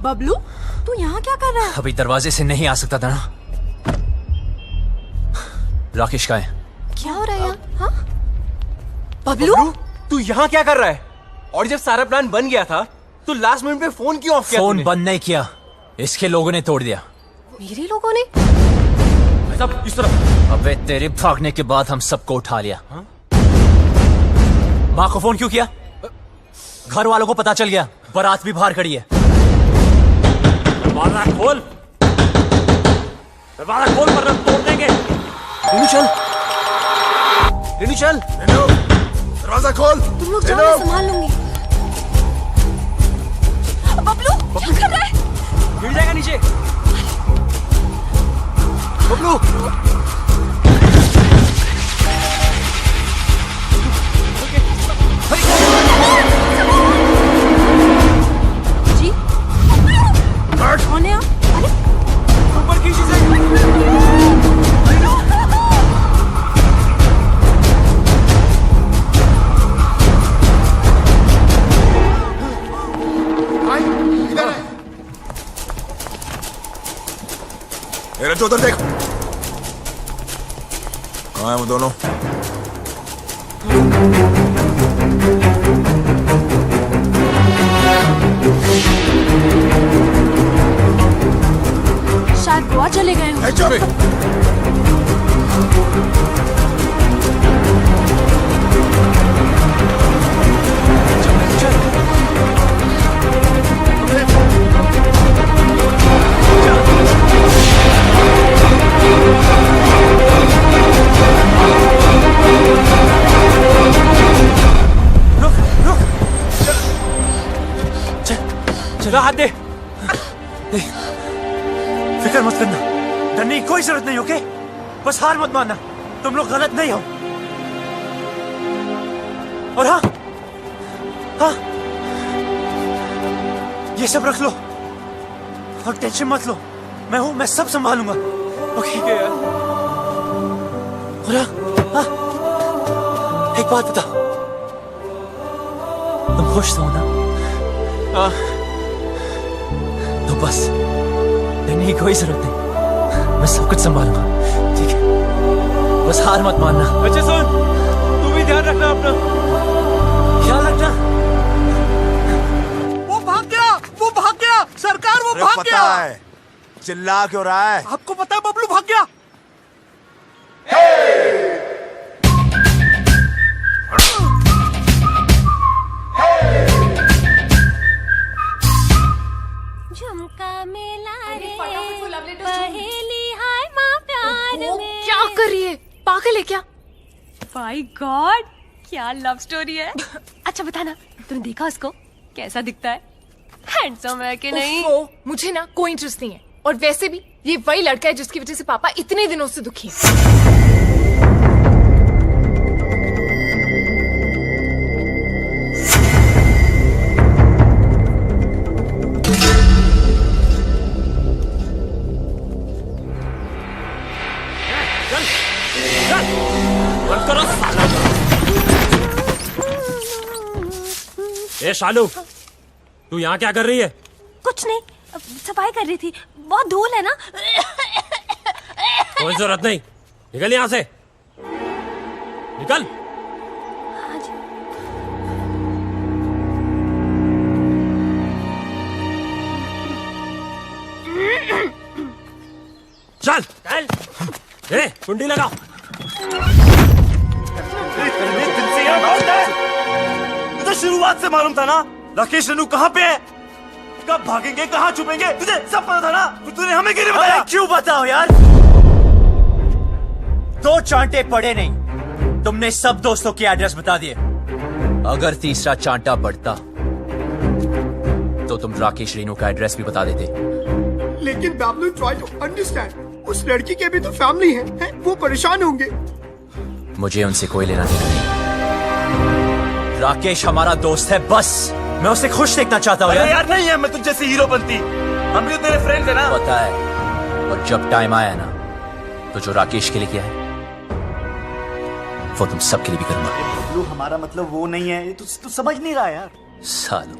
बबलू, तू यहाँ क्या कर रहा है? अभी दरवाजे से नहीं आ सकता था ना। राकेश का है। क्या हो रहा है यहाँ? हाँ? बबलू, तू यहाँ क्या कर रहा है? और जब सारा प्लान बन गया था तो लास्ट मिनट पे फोन क्यों ऑफ किया? फोन बंद नहीं किया, इसके लोगों ने तोड़ दिया। मेरे लोगों ने? सब इस तरफ। अबे तेरे भागने के बाद हम सबको उठा लिया। माँ को फोन क्यों किया? घर वालों को पता चल गया, बारात भी बाहर खड़ी है। दरवाजा खोल, दरवाजा खोल वरना तोड़ देंगे। रेनू चल, रेनू चल, दरवाजा खोल। तुम लोग जाओ, मैं संभाल लूंगी। बबलू, क्या कर रहा है? गिर जाएगा नीचे। बबलू, जी, कौन है आप? ऊपर की चीजें। रज्जू उधर देख। कहाँ है वो दोनों? शायद गोवा चले गए हो। चला हाथ दे। फिक्र मत करना, डरने की कोई जरूरत नहीं, ओके? बस हार मत मानना, तुम लोग गलत नहीं हो। और हाँ हाँ, ये सब रख लो और टेंशन मत लो, मैं हूं, मैं सब संभालूंगा, ओके? ठीक है यार। और हाँ, एक बात बता, तुम खुश हो ना? हाँ। तो बस डरने की कोई जरूरत नहीं, मैं सब कुछ संभालूंगा, ठीक है? बस हार मत मानना। अच्छा सुन, तू भी ध्यान रखना अपना, ख्याल रखना। वो भाग गया, वो भाग गया, सरकार वो भाग गया। चिल्ला क्यों रहा है? आपको पता है बबलू भाग गया। Hey! पहेली हाय माँ प्यार में। क्या कर रही है? पागल है क्या? माय गॉड, क्या लव स्टोरी है। अच्छा बताना, तुमने देखा उसको? कैसा दिखता है? हैंडसम है कि नहीं? मुझे ना कोई इंटरेस्ट नहीं है। और वैसे भी ये वही लड़का है जिसकी वजह से पापा इतने दिनों से दुखी हैं। बंद करो साला। ए शालू, तू यहाँ क्या कर रही है? कुछ नहीं, सफाई कर रही थी। बहुत धूल है ना। कोई जरूरत नहीं, निकल यहाँ से, निकल। चल चल, ए कुंडी लगा। तुझे शुरुआत से मालूम था ना राकेश रेनू कहाँ पे है, कब भागेंगे, कहाँ छुपेंगे, तुझे सब पता था ना। तो तूने हमें क्यों नहीं बताया? क्यों बताओ यार, दो चांटे पड़े नहीं, तुमने सब दोस्तों के एड्रेस बता दिए। अगर तीसरा चांटा पड़ता तो तुम राकेश रेनू का एड्रेस भी बता देते। लेकिन बैबलू, ट्राई टू अंडरस्टैंड, उस लड़की के भी तो फैमिली है, वो परेशान होंगे। मुझे उनसे कोई लेना देना नहीं। राकेश हमारा दोस्त है, बस मैं उसे खुश देखना चाहता हूँ यार। नहीं है, मैं तुझ जैसी हीरो बनती, हम भी तेरे फ्रेंड्स है ना। पता है, और जब टाइम आया ना तो जो राकेश के लिए किया है वो तुम सबके लिए भी करूंगा। बबलू, हमारा मतलब वो नहीं है, तू समझ नहीं रहा यार। सालों,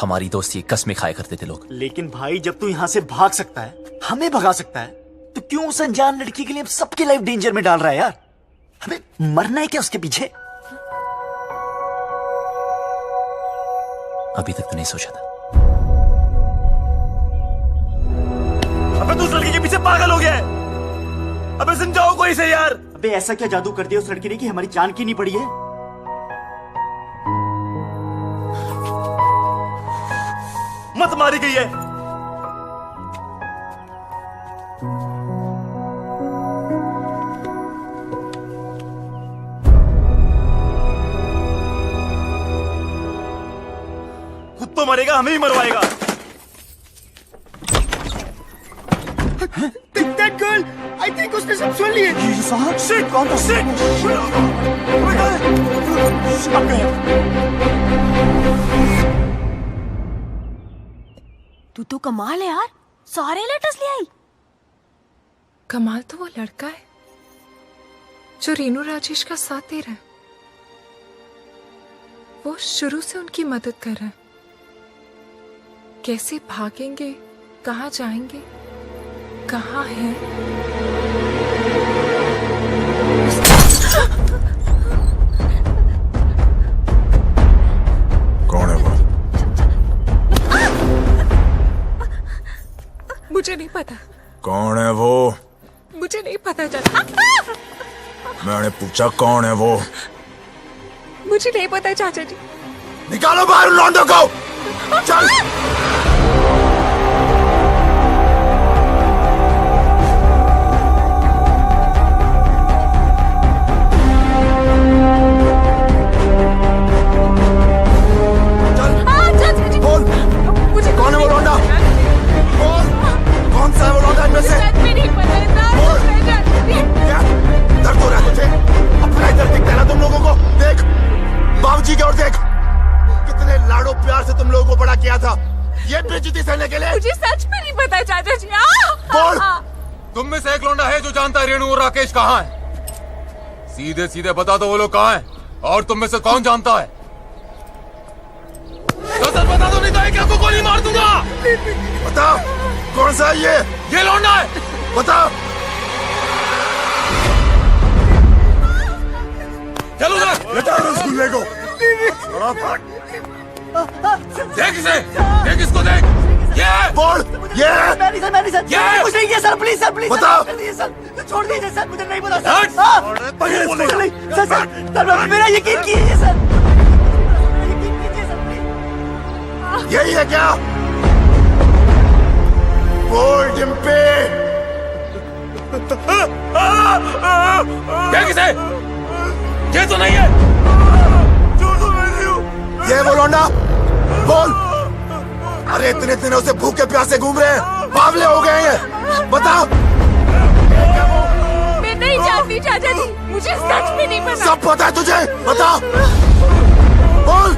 हमारी दोस्ती कसमें खाया करते थे लोग। लेकिन भाई, जब तू यहाँ से भाग सकता है, हमें भगा सकता है, तो क्यों उस अनजान लड़की के लिए सबकी लाइफ डेंजर में डाल रहा है यार? हमें मरना है क्या उसके पीछे? अभी तक तो नहीं सोचा था। अबे तू उस लड़की के पीछे पागल हो गया है। अबे समझाओ कोई से यार। अबे ऐसा क्या जादू कर दिया उस लड़की ने कि हमारी जान की नहीं पड़ी है? मत मारी गई है। खुद तो मरेगा, हमें ही मरवाएगा। That girl, I think उसने सब सुन लिए। Shit, कौन था? Shit! अब गए। तू तो कमाल है यार, सारे लेटर्स ले आई। कमाल तो वो लड़का है जो रेनू राजेश का साथ दे रहा है। वो शुरू से उनकी मदद कर रहा है। कैसे भागेंगे, कहाँ जाएंगे, कहाँ है? कौन है वो? मुझे नहीं पता। कौन है वो? मुझे नहीं पता चला। मैंने पूछा कौन है वो? मुझे नहीं पता चाचा जी। निकालो बाहर उन लौंडों को। चल। कौन है वो लौंडा? कौन सा है वो लौंडा इनमें से? क्या दर्द हो रहा है तुझे? अपना इधर दिखता है ना तुम लोगों को? देख बाबूजी की ओर देख, कितने लाडो प्यार से तुम लोगों को बड़ा किया था, ये बेइज्जती सहने के लिए। मुझे सच में नहीं पता चाचा जी। बोल। तुम में से एक लौंडा है जो जानता है रेणु और राकेश कहाँ है? सीधे सीधे बता दो वो लोग कहाँ हैं, और तुम में से कौन जानता है? सच बता दो, नहीं तो एक को गोली मार दूंगा। बता कौन सा है ये लौंडा है। बता। चलो लेटा उस गुल्ले को। देख इसे, देख इसको, देख। ये बोल। ये मैं नहीं सर, ये कुछ नहीं किया सर, प्लीज सर, प्लीज बता। सर, छोड़ दीजिए सर, मुझे नहीं पता हट। सर। सर मेरा यकीन कीजिए सर। यही है क्या? बोल। क्या किसे? ये तो नहीं है। ये वो लौंडा, बोल। अरे इतने दिनों से भूखे प्यासे घूम रहे हैं, बावले हो गए हैं, बताओ। मैं नहीं जानती चाचा जी, मुझे सच में नहीं पता। सब पता है तुझे, बताओ, बोल।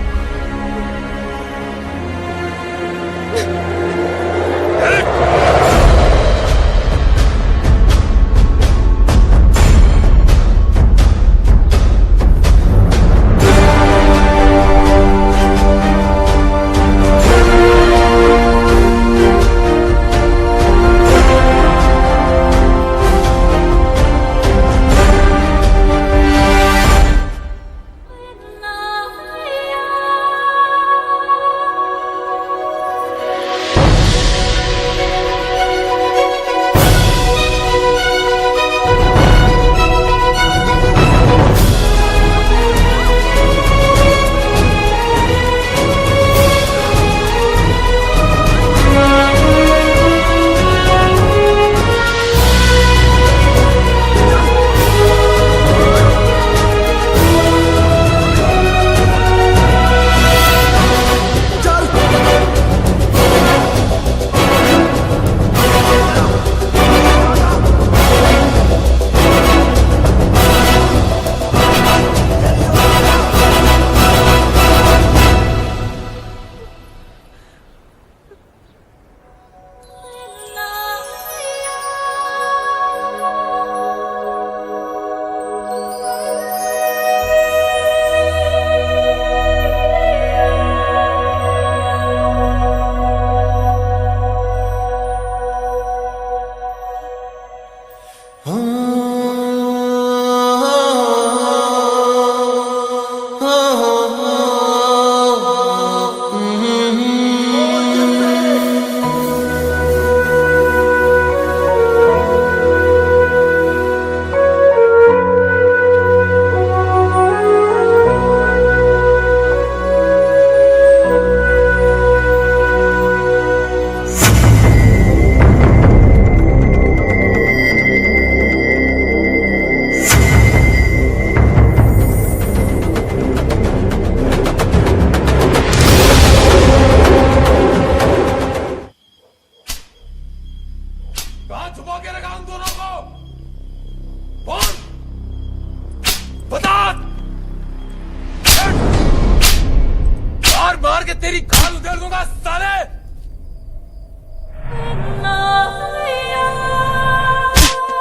मार के तेरी खाल उधेड़ दूंगा साले।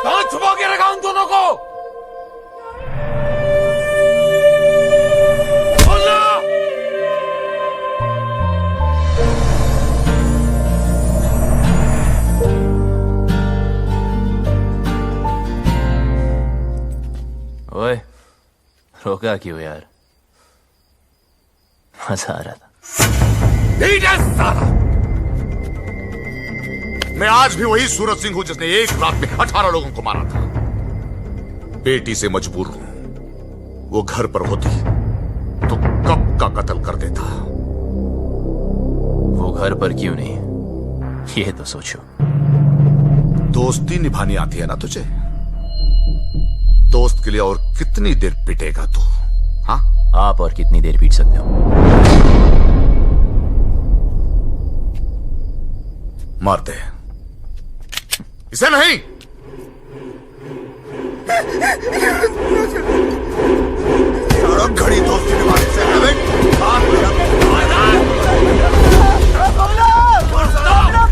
कहां छुपा के रखा उन दोनों को? बोलना। ओए, रोका क्यों यार? मजा आ रहा था। साला। मैं आज भी वही सूरज सिंह हूं जिसने एक रात में 18 लोगों को मारा था। बेटी से मजबूर हूं। वो घर पर होती तो कब का कत्ल कर देता। वो घर पर क्यों नहीं, ये तो सोचो। दोस्ती निभानी आती है ना तुझे? दोस्त के लिए और कितनी देर पिटेगा तू? हाँ, आप और कितनी देर पीट सकते हो? मार दे इसे। नहीं, घड़ी दोस्ती निभाने से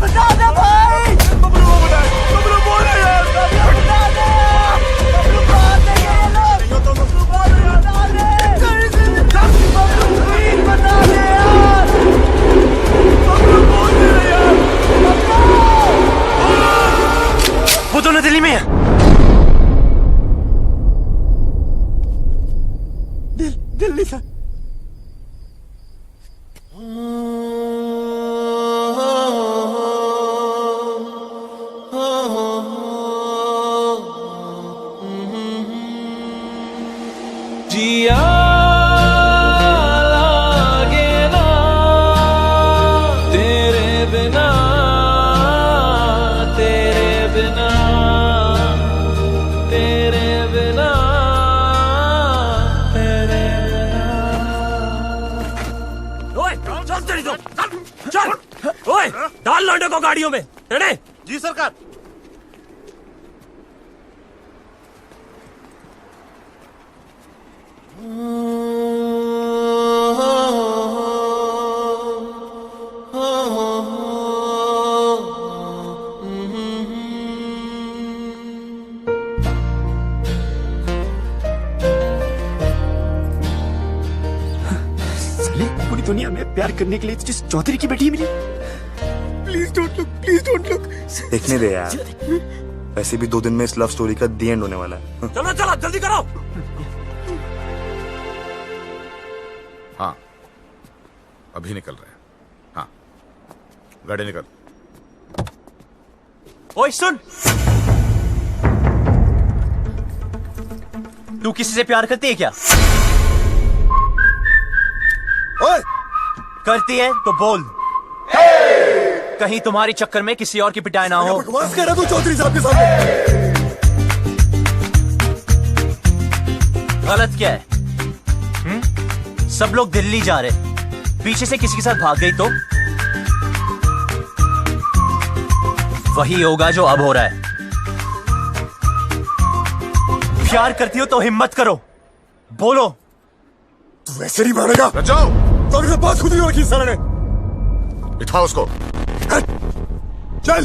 बता दे भाई। वो दोनों दिल्ली में है। दिल्ली से। जिया लागे ना तेरे बिना, तेरे बिना बैठो को गाड़ियों में। रेडी? जी सरकार। पूरी दुनिया में प्यार करने के लिए तुझे चौधरी की बेटी मिली। Please don't look, please don't look. देखने दे यार, वैसे भी 2 दिन में इस लव स्टोरी का दी एंड होने वाला है। चलो चलो जल्दी करो। हाँ अभी निकल रहे हैं। हाँ गाड़ी निकल। ओए सुन, तू किसी से प्यार करती है क्या? ओए करती है तो बोल। कहीं तुम्हारी चक्कर में किसी और की पिटाई ना हो। बकवास कर रहा तू चौधरी साहब के सामने। गलत क्या है? सब लोग दिल्ली जा रहे, पीछे से किसी के साथ भाग गई तो वही होगा जो अब हो रहा है। प्यार करती हो तो हिम्मत करो, बोलो। तू वैसे नहीं मानेगा। जाओ। तो अगर बात खुद ही रखी सर ने। बिठाओ उसको। चल।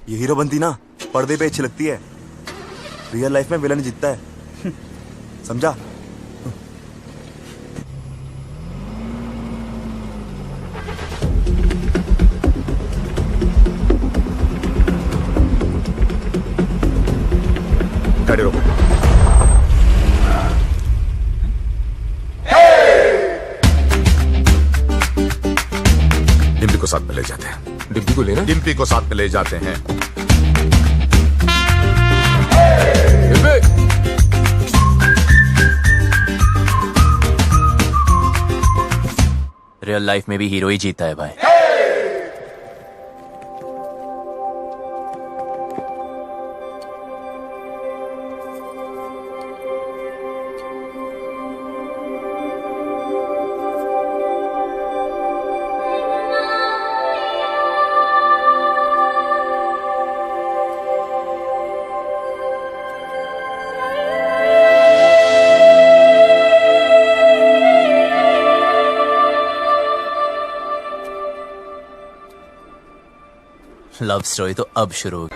ये हीरो बनती ना पर्दे पे अच्छी लगती है, रियल लाइफ में विलन जीतता है। समझा? गाड़ी रोको। डिम्पी को साथ में ले जाते हैं। डिम्पी को लेना? डिम्पी को साथ में ले जाते हैं। रियल लाइफ में भी हीरो ही जीता है भाई। लव स्टोरी तो अब शुरू होगी।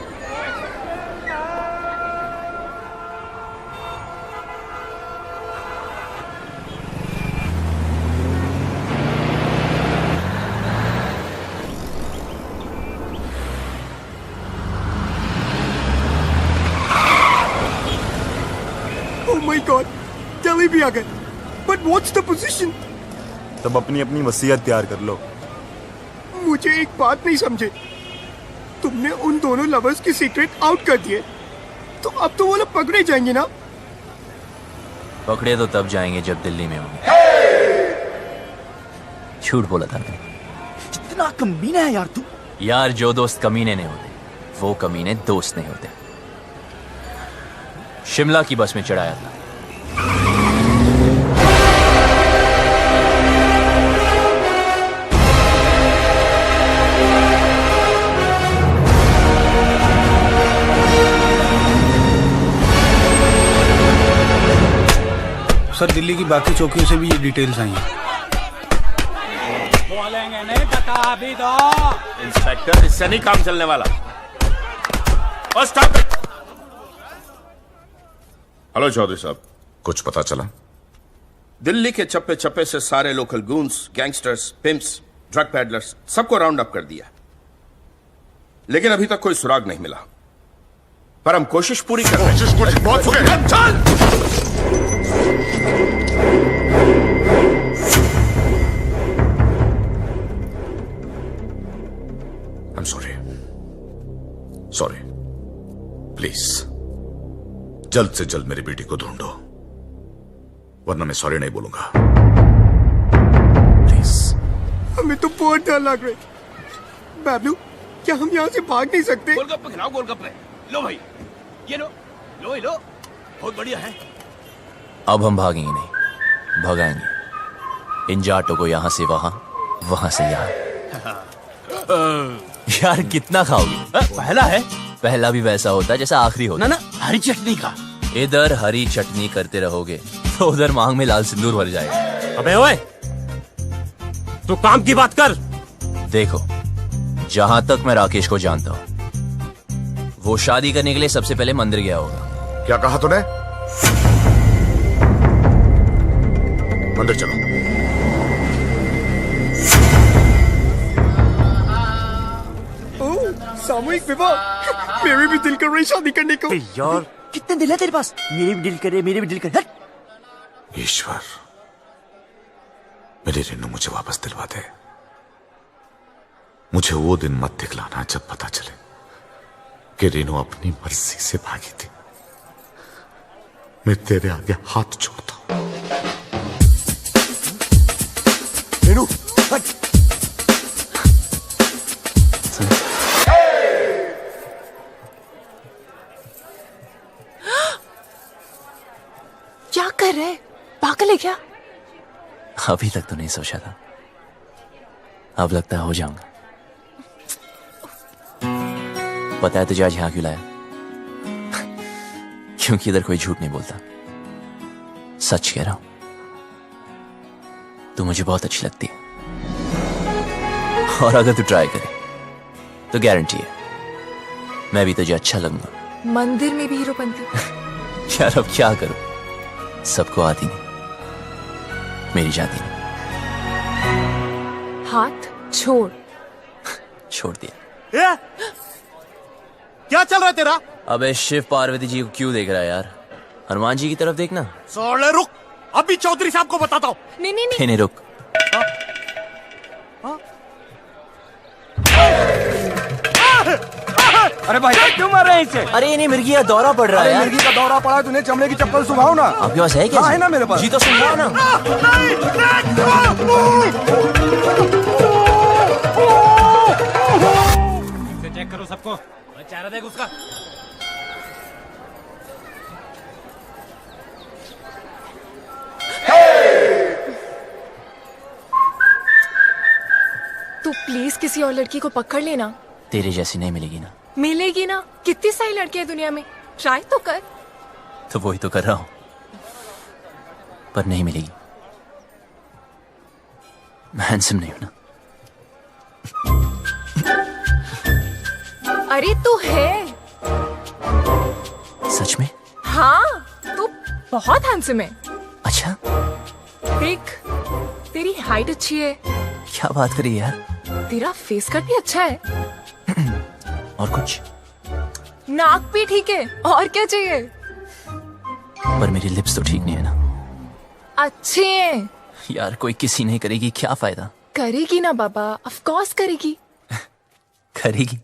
Oh my God, दिल्ली भी आ गए। But what's the position? तब अपनी अपनी वसीयत तैयार कर लो। मुझे एक बात नहीं समझे, तुमने उन दोनों लवर्स की सीक्रेट आउट कर दिए, तो अब तो वो लोग पकड़े जाएंगे ना? पकड़े तो तब जाएंगे जब दिल्ली में होंगे। झूठ बोला था मैंने। कितना कमीना है यार तू। यार जो दोस्त कमीने नहीं होते वो कमीने दोस्त नहीं होते। शिमला की बस में चढ़ाया था। सर दिल्ली की बाकी चौकियों से भी ये डिटेल्स आई हैं। बोलेंगे नहीं बता अभी तो। इंस्पेक्टर इससे नहीं काम चलने वाला। और स्टॉप इट। हेलो चौधरी साहब, कुछ पता चला? दिल्ली के चप्पे चप्पे से सारे local goons, gangsters, pimps, drug peddlers सबको राउंड अप कर दिया, लेकिन अभी तक कोई सुराग नहीं मिला। पर हम कोशिश पूरी कर रहे हैं। बहुत हो गए। चल। I'm sorry. Sorry. प्लीज जल्द से जल्द मेरी बेटी को ढूंढो, वरना मैं सॉरी नहीं बोलूंगा। हमें तो बहुत डर लग रहा है। बाबलू, क्या हम यहाँ से भाग नहीं सकते? गोलगप्पे खिलाओ, गोलगप्पे। लो भाई, ये लो, लो लो, बहुत बढ़िया है। अब हम भागेंगे नहीं, भगाएंगे इन जाटों को यहाँ से वहाँ, वहाँ से यहाँ। यार कितना खाओगे? पहला है। पहला भी वैसा होता है जैसा आखिरी होता। ना हरी चटनी का। इधर हरी चटनी करते रहोगे तो उधर मांग में लाल सिंदूर भर जाएगा। अबे ओए, तू काम की बात कर। देखो, जहां तक मैं राकेश को जानता हूं, वो शादी करने के लिए सबसे पहले मंदिर गया होगा। क्या कहा तूने? मंदिर चलो। ओह, सामूहिक विवाह। मेरे भी दिल कर रही शादी करने को। यार कितने दिल है तेरे पास? मेरे भी दिल करे, मेरे भी दिल करे। ईश्वर, मेरी रेनू मुझे वापस दिलवा दे। मुझे वो दिन मत दिखलाना जब पता चले कि रेनू अपनी मर्जी से भागी थी। मैं तेरे आगे हाथ जोड़ता हूं। रेनू, क्या कर रहे? पागल है क्या? अभी तक तो नहीं सोचा था, अब लगता है हो जाऊंगा। पता है तुझे आज यहां क्यों लाया? क्योंकि इधर कोई झूठ नहीं बोलता, सच कह रहा हूं। तू मुझे बहुत अच्छी लगती है, और अगर तू ट्राई करे तो गारंटी है मैं भी तुझे अच्छा लगूंगा। मंदिर में भी हीरोपंती। यार अब क्या करूं, सबको आती नहीं, मेरी जाती नहीं। हाथ छोड़। छोड़ दिया। क्या चल रहा है तेरा? अबे शिव पार्वती जी को क्यों देख रहा है यार? हनुमान जी की तरफ देखना। सोले रुक, अभी चौधरी साहब को बताता हूँ। नहीं नहीं नहीं रुक। अरे भाई क्यों मार रहे हैं इसे? अरे नहीं, मिर्गी का दौरा पड़ रहा है यार। मिर्गी का दौरा पड़ा, तूने चमड़े की चप्पल सुखाओ ना। आपके पास है क्या? हाँ, है ना मेरे पास। जी तो सुखाओ ना। चेक करो सबको, चेहरा देख उसका। तू प्लीज किसी और लड़की को पकड़ लेना। तेरे जैसी नहीं मिलेगी ना। मिलेगी ना, कितनी सारी लड़कियां दुनिया में, ट्राई तो कर। तो वही तो कर रहा हूं, पर नहीं मिलेगी। मैं हैंडसम नहीं हूं ना। अरे तू है। सच में? हाँ, तू बहुत हैंडसम है। अच्छा, देख, तेरी हाइट अच्छी है, क्या बात करी यार। तेरा फेस कट भी अच्छा है, और कुछ? नाक भी ठीक है, और क्या चाहिए? पर मेरी लिप्स तो ठीक नहीं है ना। अच्छे हैं। यार कोई किसी नहीं करेगी, क्या फायदा? करेगी ना बाबा, ऑफ कोर्स करेगी। करेगी।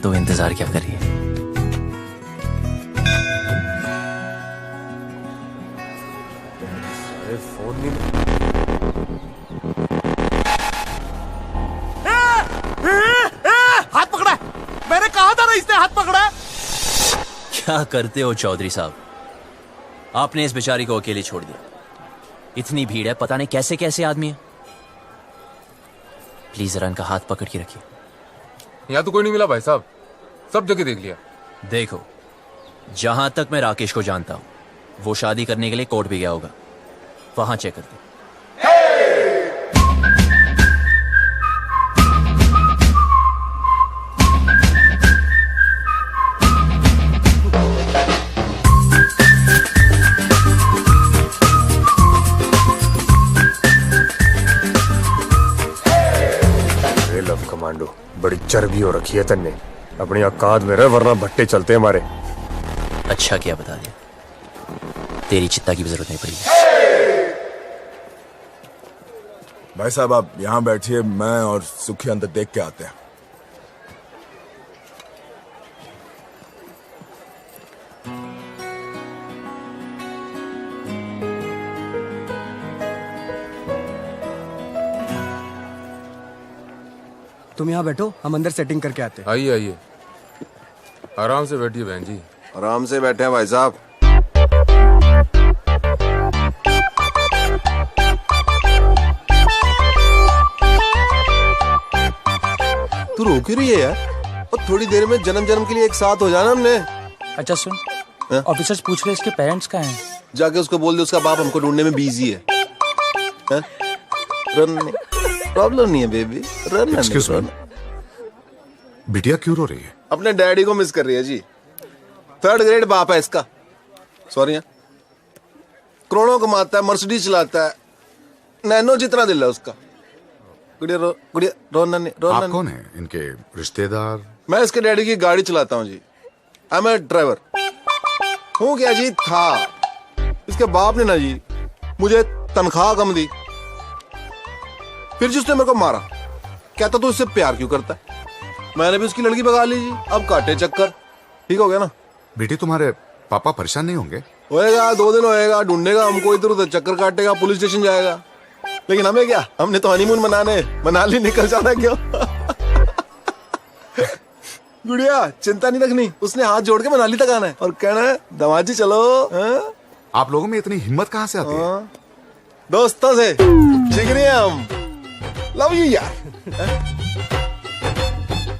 तो इंतजार क्या करिए? फोन नहीं। हाथ पकड़ा है। मैंने कहा था ना इसने हाथ पकड़ा है। क्या करते हो चौधरी साहब? आपने इस बेचारी को अकेले छोड़ दिया। इतनी भीड़ है, पता नहीं कैसे कैसे आदमी है। प्लीज जरा इनका हाथ पकड़ के रखिए। यहाँ तो कोई नहीं मिला भाई साहब, सब जगह देख लिया। देखो, जहां तक मैं राकेश को जानता हूं, वो शादी करने के लिए कोर्ट भी गया होगा, वहां चेक करते। लव कमांडो, बड़ी चर्बी हो रखी है तन्ने। अपनी औकात में रह, वरना भट्टे चलते हमारे। अच्छा किया बता दिया, तेरी चिंता की भी जरूरत नहीं पड़ी। भाई साहब आप यहाँ बैठिए, मैं और सुखी अंदर देख के आते हैं। तुम यहाँ बैठो, हम अंदर सेटिंग करके आते हैं। आइए आइए, आराम से बैठिए बहन जी। आराम से बैठे हैं भाई साहब। तू रो क्यों रही है यार? और थोड़ी देर में जन्म जन्म के लिए एक साथ हो जाना हमने। अच्छा सुन, ऑफिसर्स पूछ रहे इसके पेरेंट्स कहाँ हैं? जाके उसको बोल दे उसका बाप हमको ढूंढने में बिजी है। रन प्रॉब्लम नहीं है बेबी, रन। Excuse me, बिटिया क्यों रो रही है? अपने डैडी को मिस कर रही है जी। 3rd ग्रेड बाप है इसका। सॉरी, करोड़ों कमाता है, मर्सिडीज चलाता है, नैनो जितना दिल है उसका। आप कौन है? इनके रिश्तेदार? मैं इसके डैडी की गाड़ी चलाता हूँ जी। I M A driver. हूँ क्या जी था। इसके बाप ने ना जी मुझे तनख्वाह कम दी, फिर जी उसने मेरे को मारा। कहता तू इससे प्यार क्यों करता है? मैंने भी उसकी लड़की भगा ली जी। अब काटे चक्कर। ठीक हो गया ना? बेटी तुम्हारे पापा परेशान नहीं होंगे? होएगा, 2 दिन होएगा, ढूंढेगा हमको, इधर उधर चक्कर काटेगा, पुलिस स्टेशन जाएगा। लेकिन हमें क्या, हमने तो हनीमून मनाने मनाली निकल जाना क्यों। गुड़िया चिंता नहीं रखनी, उसने हाथ जोड़ के मनाली तक आना है और कहना है दामाद जी चलो। आप लोगों में इतनी हिम्मत कहाँ से आती है? दोस्तों से जिगरी हैं हम। लव यू यार।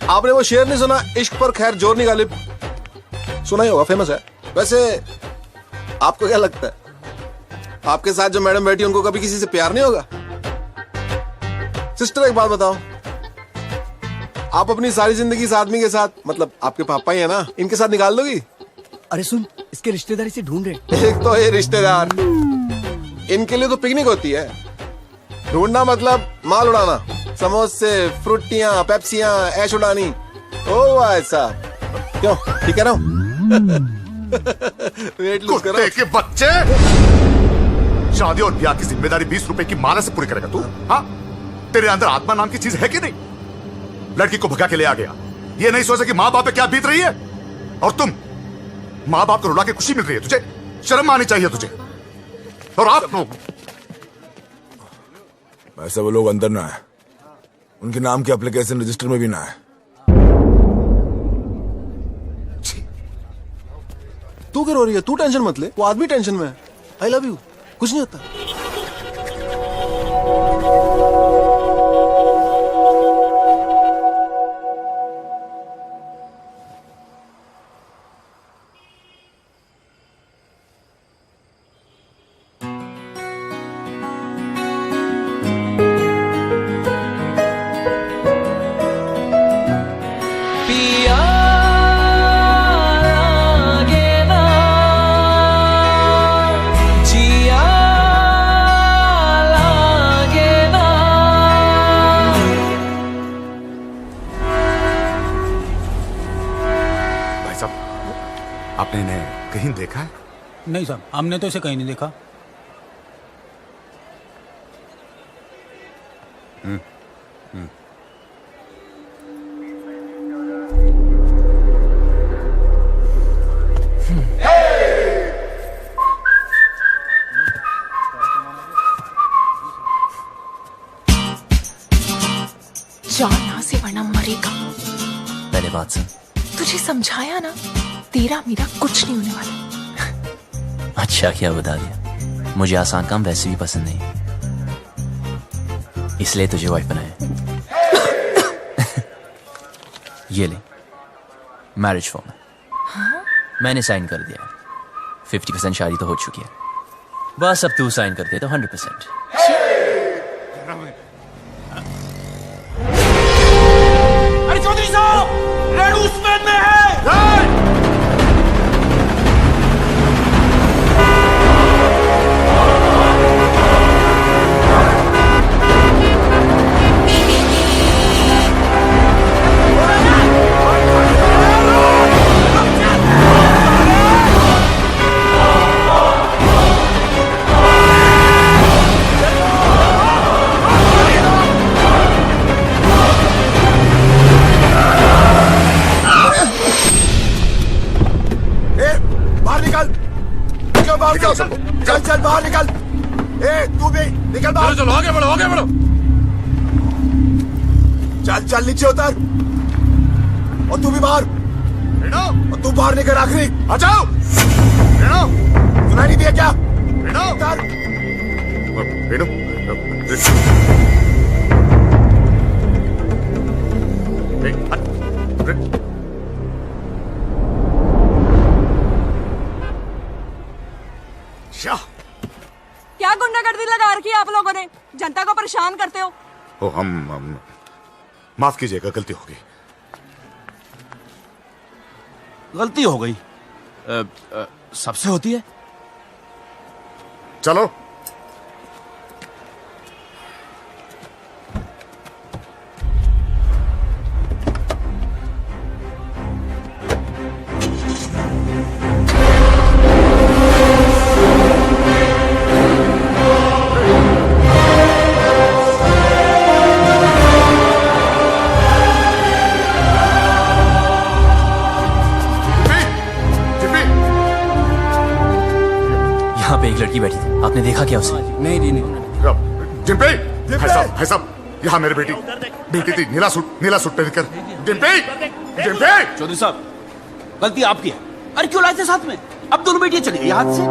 आपने वो शेर नहीं सुना, इश्क पर खैर जोर निकाले? सुना ही होगा, फेमस है। वैसे आपको क्या लगता है, आपके साथ जो मैडम बैठी उनको कभी किसी से प्यार नहीं होगा? सिस्टर एक बात बताओ, आप अपनी सारी जिंदगी इस आदमी के साथ, मतलब आपके पापा ही है ना, इनके साथ निकाल दोगी? अरे सुन, इसके रिश्तेदार इसे ढूंढ रहे। एक तो ये रिश्तेदार, इनके लिए तो पिकनिक होती है। ढूंढना मतलब माल उड़ाना, समोसे, फ्रूटियां, पेप्सियां, ऐश उड़ानी। ओ भाई साहब, क्यों ठीक है ना? वेट लूज करो। कुत्ते के बच्चे, शादी और ब्याह की जिम्मेदारी 20 रुपए की माला से पूरी करेगा तू? हाँ, तेरे अंदर आत्मा नाम की चीज है कि नहीं? लड़की को भगा के ले आ गया, ये नहीं सोचा कि माँ बाप पे क्या बीत रही है। और तुम माँ बाप को रुला के खुशी मिल रही है, तुझे शर्म आनी चाहिए तुझे। और आप लोग ऐसा वो लोग अंदर ना है, उनके नाम के एप्लीकेशन रजिस्टर में भी ना है। तू क्या रो रही है? तू टेंशन मत ले, वो आदमी टेंशन में है। आई लव यू, कुछ नहीं होता। आपने इन्हें कहीं देखा है? नहीं साहब, हमने तो इसे कहीं नहीं देखा। जा यहाँ से वरना मरेगा। पहले बात सुन, तुझे समझाया ना, तेरा मेरा कुछ नहीं होने वाला। अच्छा क्या बता दिया, मुझे आसान काम वैसे भी पसंद नहीं, इसलिए तुझे वाइफ बनाया। ये ले मैरिज फॉर्म। हाँ? मैंने साइन कर दिया। 50% शादी तो हो चुकी है, बस अब तू साइन कर दे तो 100%। अरे चौधरी साहब, रेड उस्मान में है। निकल बाहर। चलो आगे बढ़ो, आगे बढ़ो। चल चल नीचे उतर। और तू भी बाहर। और तू बाहर निकल आखिरी। आ जाओ। सुनाई नहीं दिया क्या? उतर। क्या गुंडागर्दी लगा रखी है आप लोगों ने? जनता को परेशान करते हो। ओ हम माफ कीजिएगा, गलती हो गई। गलती हो गई? सबसे होती है। चलो। यहाँ पे एक लड़की बैठी थी, आपने देखा क्या उसे? नहीं जी नहीं। डिम्पी, भाई साहब, यहाँ मेरी बेटी थी, नीला सूट पहनकर। डिम्पी, चौधरी साहब, गलती आपकी है। अरे क्यों लाए थे साथ में? अब दोनों बेटियां चली गई हाथ से।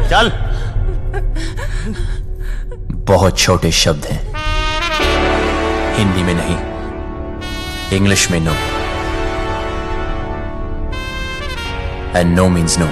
चल। बहुत छोटे शब्द हैं, हिंदी में नहीं, इंग्लिश में no, and no means no.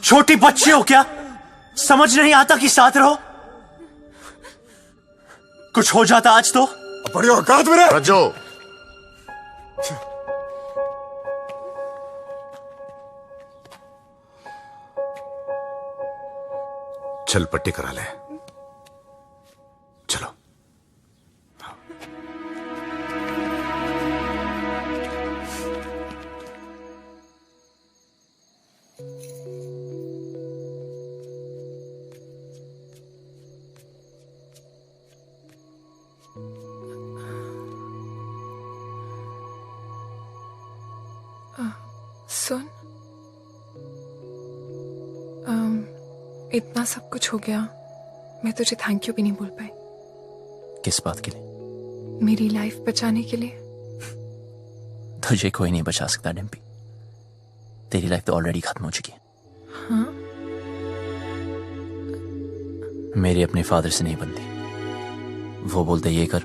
छोटी बच्ची हो क्या? समझ नहीं आता कि साथ रहो? कुछ हो जाता आज तो बड़ी औकात मेरे रजो, चल पट्टी करा ले। चलो। सुन, इतना सब कुछ हो गया, मैं तुझे थैंक यू भी नहीं बोल पाई। किस बात के लिए? मेरी लाइफ बचाने के लिए। तुझे कोई नहीं बचा सकता डिम्पी। तेरी लाइफ तो ऑलरेडी खत्म हो चुकी है। हाँ? मेरी अपने फादर से नहीं बनती। वो बोलते ये कर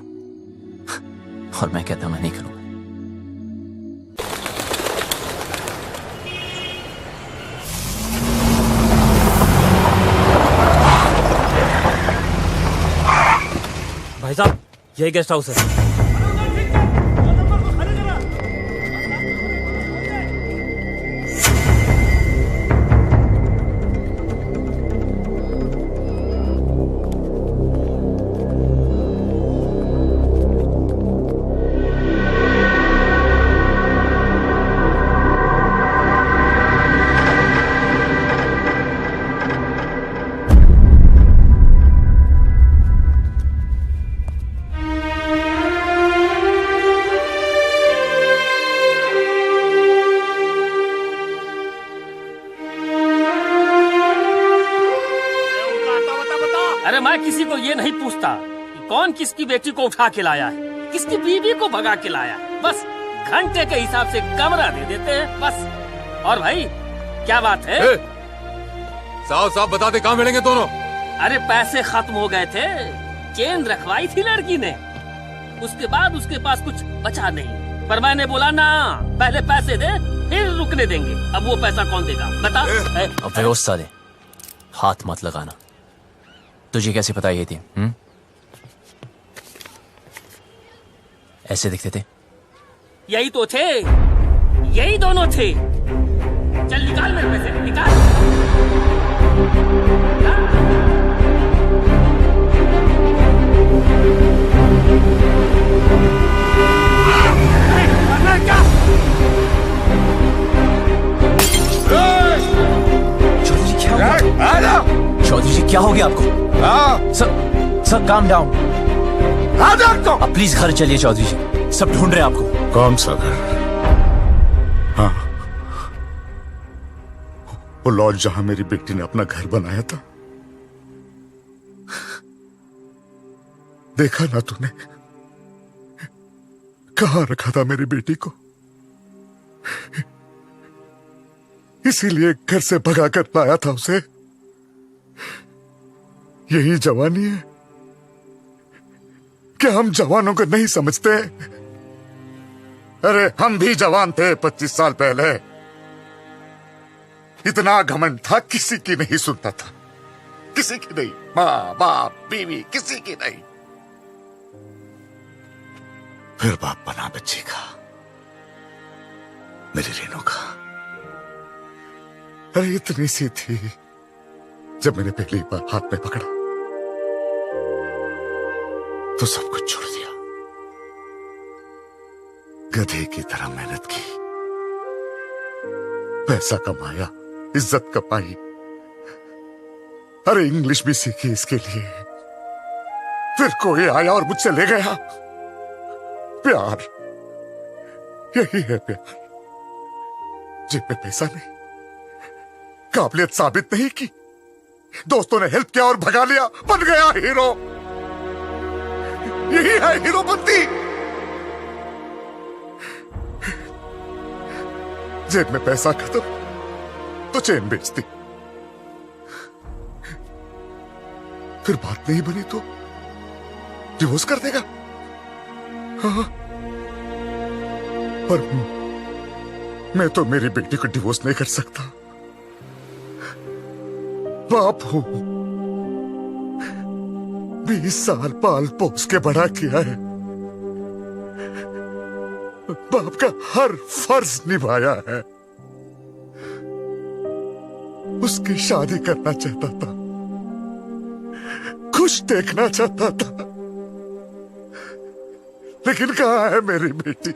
और मैं कहता मैं नहीं करूंगा। भाई साहब, यही गेस्ट हाउस है। अरे मैं किसी को ये नहीं पूछता कि कौन किसकी बेटी को उठा के लाया है, किसकी बीवी को भगा के लाया है। बस घंटे के हिसाब से कमरा दे देते हैं बस। और भाई क्या बात है? साहब साहब बता दे कहाँ मिलेंगे दोनों? अरे पैसे खत्म हो गए थे, चेन रखवाई थी लड़की ने, उसके बाद उसके पास कुछ बचा नहीं। पर मैंने बोला ना, पहले पैसे दे फिर रुकने देंगे। अब वो पैसा कौन देगा बता? अब व्यवस्था दे, हाथ मत लगाना। तुझे कैसे पता ये थी? ऐसे दिखते थे? यही तो थे, यही दोनों थे। चल निकाल मेरे पैसे, निकाल। चौधरी जी क्या हो गया आपको? Sir calm down. अब प्लीज घर चलिए चौधरी जी, सब ढूंढ रहे हैं आपको। कौन सा घर? हाँ, वो लॉज जहां मेरी बेटी ने अपना घर बनाया था। देखा ना तूने कहां रखा था मेरी बेटी को? इसीलिए घर से भगा कर लाया था उसे। यही जवानी है? क्या हम जवानों को नहीं समझते? अरे हम भी जवान थे 25 साल पहले। इतना घमंड था, किसी की नहीं सुनता था, किसी की नहीं, माँ बाप बीवी किसी की नहीं। फिर बाप बना बच्ची का, मेरी रेनू का। अरे इतनी सी थी जब मैंने पहली बार हाथ में पकड़ा तो सब कुछ छोड़ दिया। गधे की तरह मेहनत की, पैसा कमाया, इज्जत कमाई, अरे इंग्लिश भी सीखी इसके लिए। फिर कोई आया और मुझसे ले गया। प्यार, यही है प्यार। जेब में पैसा नहीं, काबिलियत साबित नहीं की, दोस्तों ने हेल्प किया और भगा लिया, बन गया हीरो। यही है हीरोपंती। जेब में पैसा खत्म तो चेन बेचती, फिर बात नहीं बनी तो डिवोर्स कर देगा। हाँ, पर मैं तो मेरी बेटी को डिवोर्स नहीं कर सकता। बाप हूं। 20 साल पाल पोस के बड़ा किया है। बाप का हर फर्ज निभाया है। उसकी शादी करना चाहता था, खुश देखना चाहता था, लेकिन कहां है मेरी बेटी?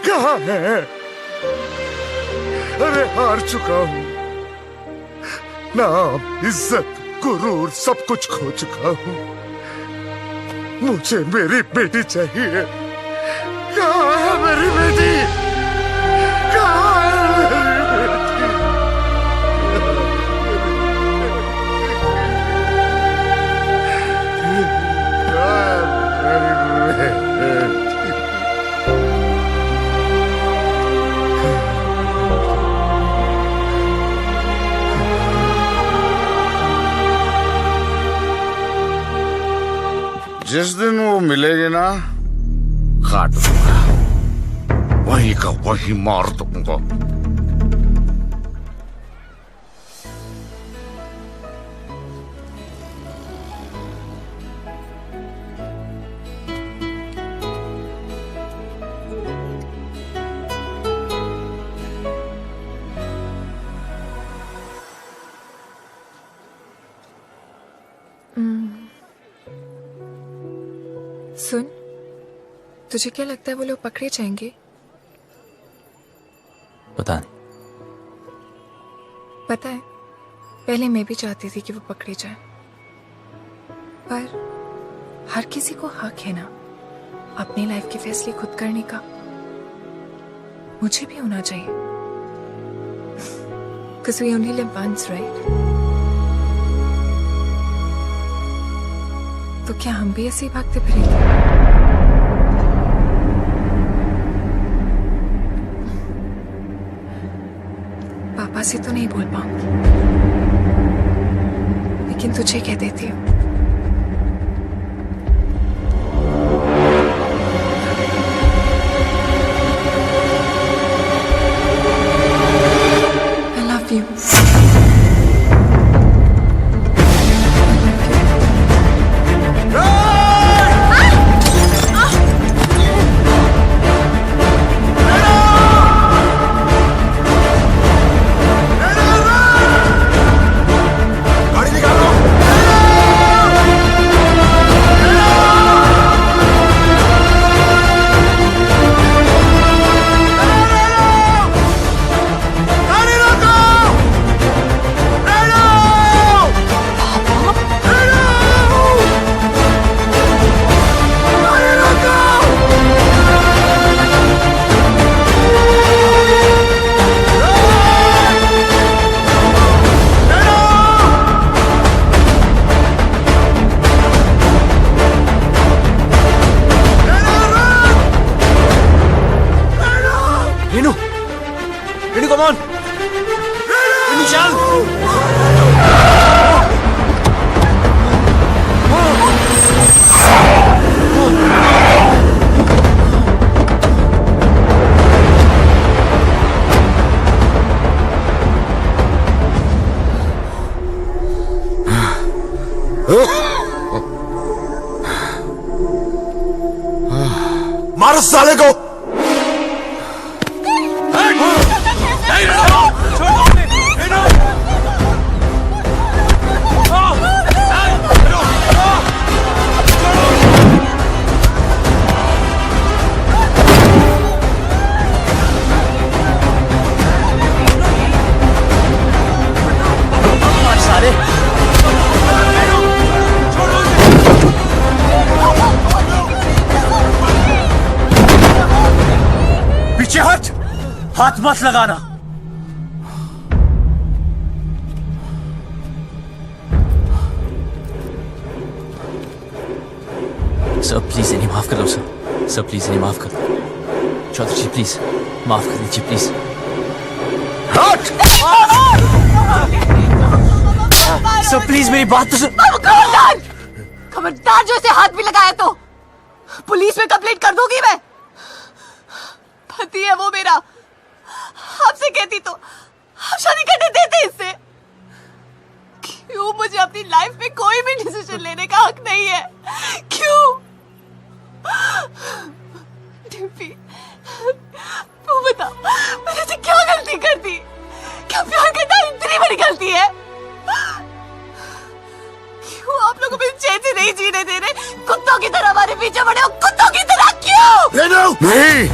कहां है? अरे हार चुका हूं। नाम, इज्जत, गुरूर सब कुछ खो चुका हूं। मुझे मेरी बेटी चाहिए। कहां है मेरी बेटी? कहां है मेरी बेटी? जिस दिन वो मिलेगी ना, काट दूंगा, वहीं का वहीं मार दूंगा। सुन, तुझे क्या लगता है वो लोग पकड़े जाएंगे? पता नहीं। पता है, पहले मैं भी चाहती थी कि वो पकड़े जाए, पर हर किसी को हक है ना अपनी लाइफ के फैसले खुद करने का। मुझे भी होना चाहिए, because we only live once, right? तो क्या हम भी ऐसे ही भागते फिरेंगे? पापा से तो नहीं बोल पाऊंगी, लेकिन तुझे कह देती हूँ। I love you. Come on! मारो साले को। पीछे हट, हाथ मत लगाना। सर प्लीज इन्हें माफ कर दो सर। सर प्लीज इन्हें माफ कर दो। चौधरी जी प्लीज माफ कर दीजिए प्लीज। सर प्लीज मेरी बात तो सुन। खबरदार! खबरदार जो इसे हाथ भी लगाया तो पुलिस में कंप्लेंट कर दूंगी मैं। पति है वो मेरा, आपसे कहती तो आप शादी करने देते इससे। मुझे अपनी लाइफ में कोई भी डिसीजन लेने का हक नहीं है। क्यों? डिम्पी, तू बता, मैंने से क्या गलती कर दी? क्या प्यार करना इतनी बड़ी गलती है? क्यों आप लोगों को चैन से नहीं जीने दे रहे? कुत्तों की तरह हमारे पीछे पड़े हो, कुत्तों की तरह। क्यों? नहीं,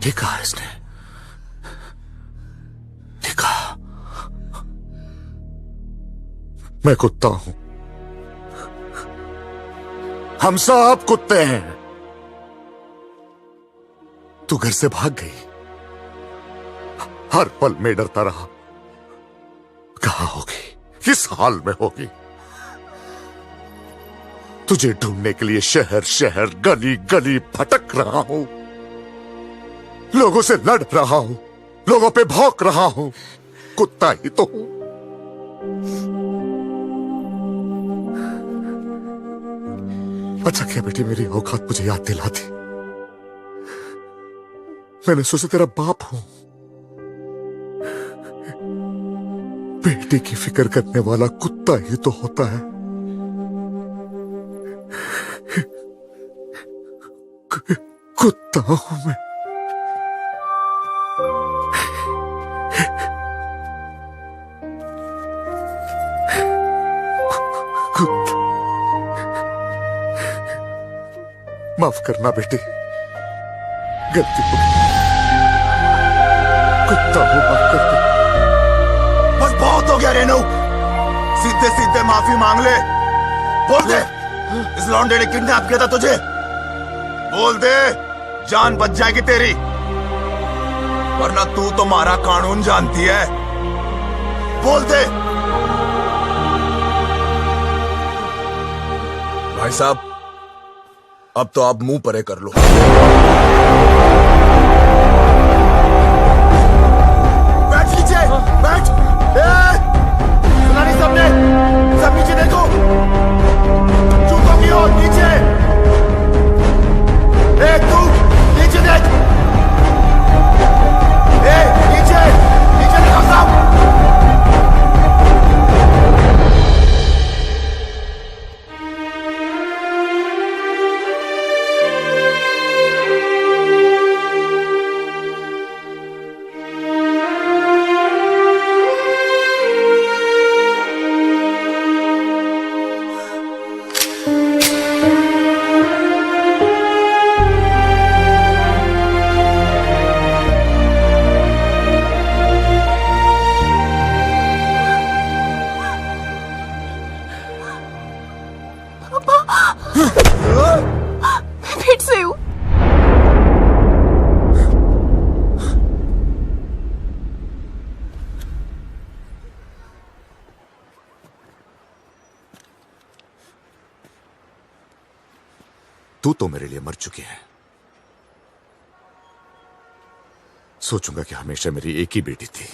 देखा इसने, देखा, मैं कुत्ता हूं, हम सब कुत्ते हैं। तू घर से भाग गई, हर पल में डरता रहा, कहां होगी, किस हाल में होगी। तुझे ढूंढने के लिए शहर शहर गली गली भटक रहा हूं, लोगों से लड़ रहा हूं, लोगों पे भौंक रहा हूं, कुत्ता ही तो हूं। अच्छा क्या बेटी मेरी औकात मुझे याद दिला दी। मैंने सोचा तेरा बाप हूं, बेटी की फिक्र करने वाला कुत्ता ही तो होता है। कुत्ता हूं मैं। कुत्ता, माफ करना बेटी, गलती हो गई, कुत्ता हूं, माफ कर दे। बस बहुत हो गया रेनू, सीधे सीधे माफी मांग ले। बोल दे इस लौंडे ने किडनैप किया था तुझे, बोल दे, जान बच जाएगी तेरी, वरना तू तो हमारा कानून जानती है। बोल दे। भाई साहब, अब तो आप मुंह परे कर लो। बैठ नीचे, बैठ। सुना नहीं सबने? सब नीचे देखो, जूतों की ओर नीचे। तू नीचे देख, नीचे नीचे देखो सब। तू तो मेरे लिए मर चुकी है। सोचूंगा कि हमेशा मेरी एक ही बेटी थी।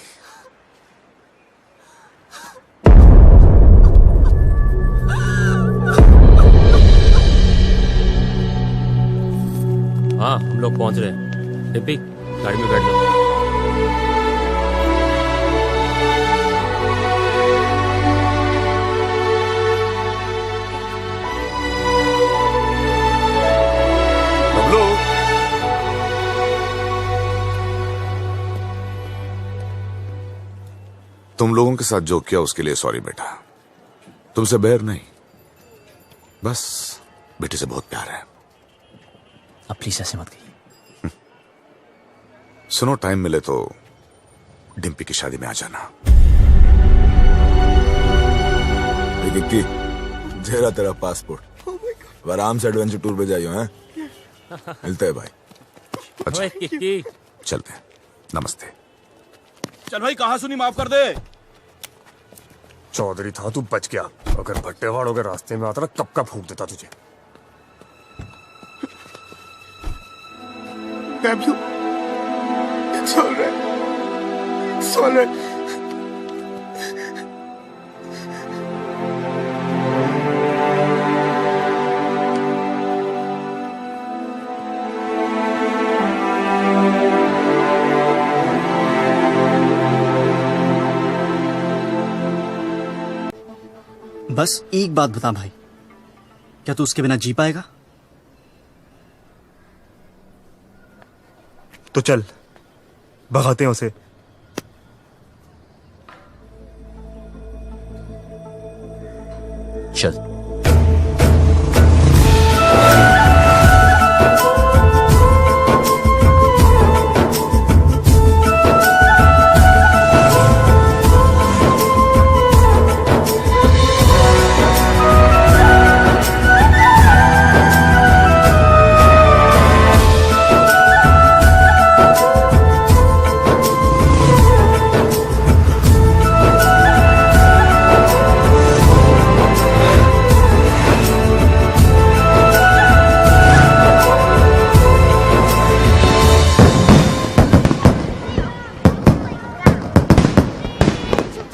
हाँ, हम लोग पहुंच रहे हैं। डिम्पी, गाड़ी में बैठ जाओ। तुम लोगों के साथ जो किया उसके लिए सॉरी बेटा, तुमसे बैर नहीं, बस बेटी से बहुत प्यार है। अब प्लीज ऐसे मत कहिए। सुनो, टाइम मिले तो डिम्पी की शादी में आ जाना। किक्की, तेरा तेरा पासपोर्ट, आराम से एडवेंचर टूर पे जाइयो हैं। मिलते हैं भाई। अच्छा, किक्की, चलते हैं। नमस्ते। चल भाई, कहा सुनी, माफ कर दे। चौधरी था, तू बच गया। अगर भट्टेवाड़ों के रास्ते में आता ना, कब का फूंक देता तुझे। Fabio, it's all right. It's all right. बस एक बात बता भाई, क्या तू उसके बिना जी पाएगा? तो चल भगाते हैं उसे। चल।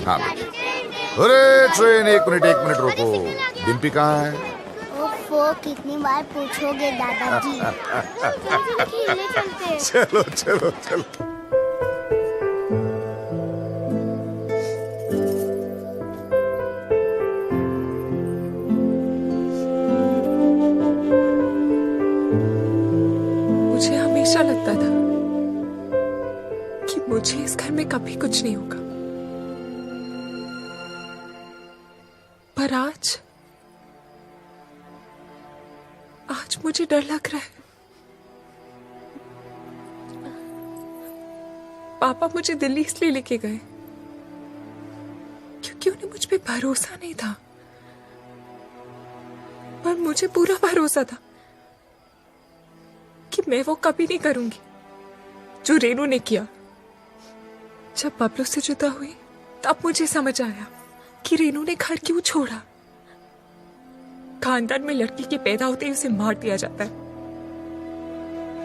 हाँ बेटा। अरे ट्रेन एक मिनट रुको। डिम्पी कहाँ है? ओफो, कितनी बार पूछोगे दादाजी। खेलने चलते हैं। चलो चलो चलो। मुझे हमेशा लगता था कि मुझे इस घर में कभी कुछ नहीं होगा, पर आज मुझे डर लग रहा है। पापा मुझे दिल्ली इसलिए लेके गए क्योंकि उन्हें मुझ पे भरोसा नहीं था, पर मुझे पूरा भरोसा था कि मैं वो कभी नहीं करूंगी जो रेनू ने किया। जब बबलू से जुदा हुई तब मुझे समझ आया कि रेनू ने घर क्यों छोड़ा। खानदान में लड़की के पैदा होते ही उसे मार दिया जाता है।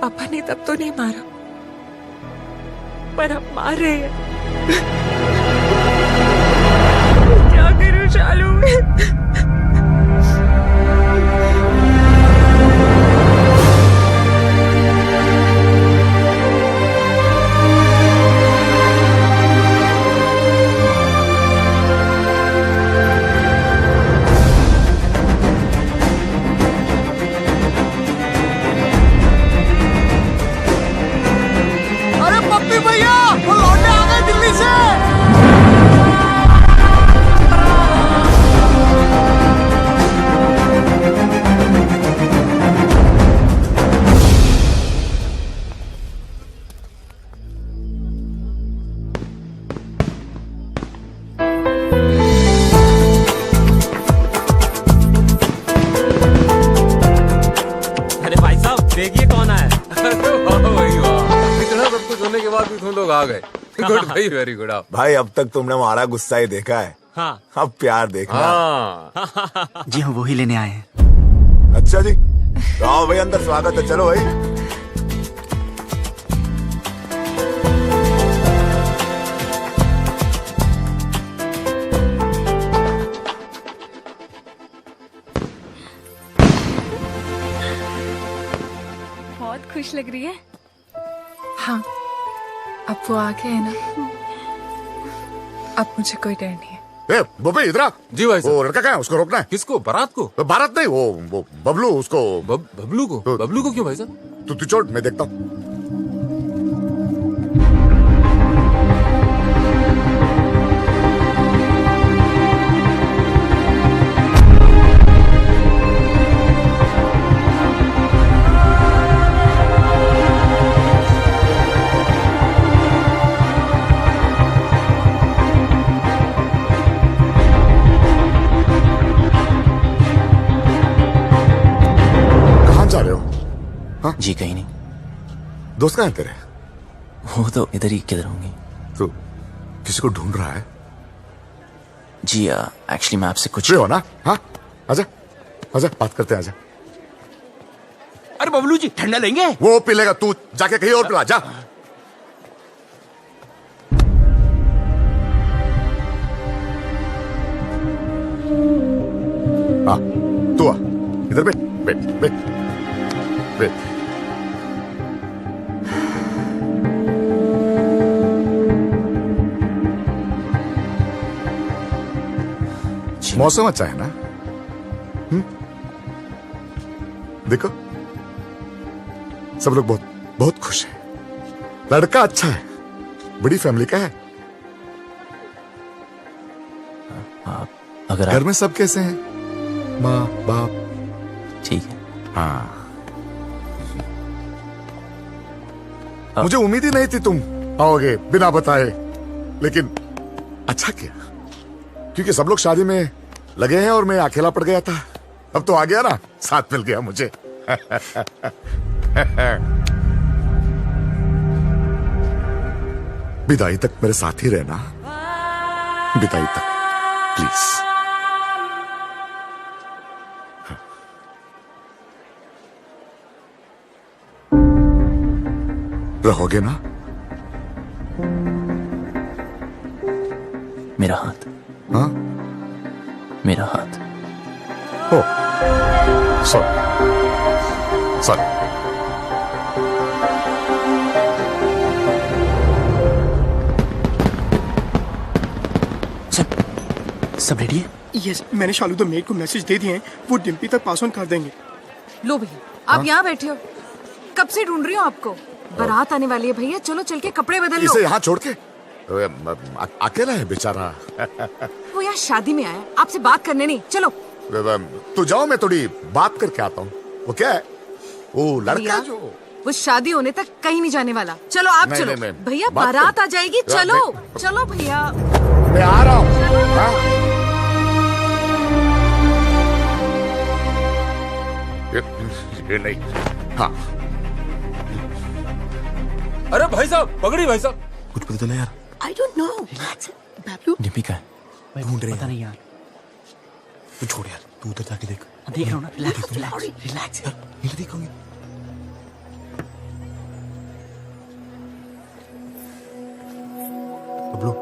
पापा ने तब तो नहीं मारा, पर अब मार रहे हैं। क्या करूं शालू? भैया वो लौटे आ गए दिल्ली से। अरे भाई साहब देखिए कौन आया। इतना सब कुछ होने के बाद भी तुम लोग आ गए। गुड भाई, वेरी गुड। आप भाई अब तक तुमने हमारा गुस्सा ही देखा है। हाँ। अब प्यार देखना। हाँ। जी हाँ, वही लेने आए हैं। अच्छा जी, तो आओ भाई अंदर, स्वागत है। चलो भाई। बहुत खुश लग रही है। हाँ, अब वो आ गए हैं ना, अब मुझे कोई डर नहीं है। ए बबे इधर आ। जी भाई साहब। वो लड़का कहाँ है? उसको रोकना है। किसको? बारात को? बारात नहीं, वो बबलू। उसको बबलू को? बबलू को क्यों भाई साहब? तू छोड़, मैं देखता हूँ। जी कहीं नहीं। दोस्त कहाँ है तेरे? वो तो इधर ही किधर होंगे। तो किसी को ढूंढ रहा है? जी एक्चुअली मैं आपसे कुछ हो ना। हाँ आजा आजा, बात करते हैं, आजा। अरे बबलू जी ठंडा लेंगे? वो पी लेगा, तू जाके कहीं और पिला जा। हाँ तू आ, इधर बैठ बैठ बैठ बैठ। मौसम अच्छा है ना? देखो सब लोग बहुत बहुत खुश हैं। लड़का अच्छा है, बड़ी फैमिली का है। अगर घर में सब कैसे हैं? माँ बाप? ठीक है। हाँ, मुझे उम्मीद ही नहीं थी तुम आओगे बिना बताए, लेकिन अच्छा किया, क्योंकि सब लोग शादी में लगे हैं और मैं अकेला पड़ गया था। अब तो आ गया ना, साथ मिल गया मुझे। विदाई तक मेरे साथ ही रहना, विदाई तक प्लीज। रहोगे ना? मेरा हाथ। हाँ, मेरा हाथ। ओ सॉरी सॉरी। सब रेडी है? यस, मैंने शालू द मेड को मैसेज दे दिए हैं, वो डिम्पी तक पास ऑन कर देंगे। लो भैया, आप यहाँ बैठे हो, कब से ढूंढ रही हूँ आपको। बारात आने वाली है भैया, चलो चल के कपड़े बदल लो। इसे यहाँ छोड़ के अकेला है बेचारा। वो यहाँ शादी में आया, आपसे बात करने नहीं। चलो तू जाओ, मैं थोड़ी बात करके आता हूँ। वो क्या है? वो लड़का भैया, जो वो शादी होने तक कहीं नहीं जाने वाला। चलो आप नहीं, चलो नहीं, भैया, बात बारात कर- आ जाएगी। चलो चलो भैया, मैं आ रहा हूँ। हाँ? ये नहीं। हाँ, अरे भाई साहब, पकड़ी भाई साहब। कुछ पता चला यार? I don't know. Bablu Dimpy का है? ढूंढ रहे पता हैं। नहीं यार। तू छोड़ यार, तू उधर जाके देख। देख रहा हूँ ना, रिलैक्स रिलैक्स रिलैक्स। नहीं देखोगे? बबलू,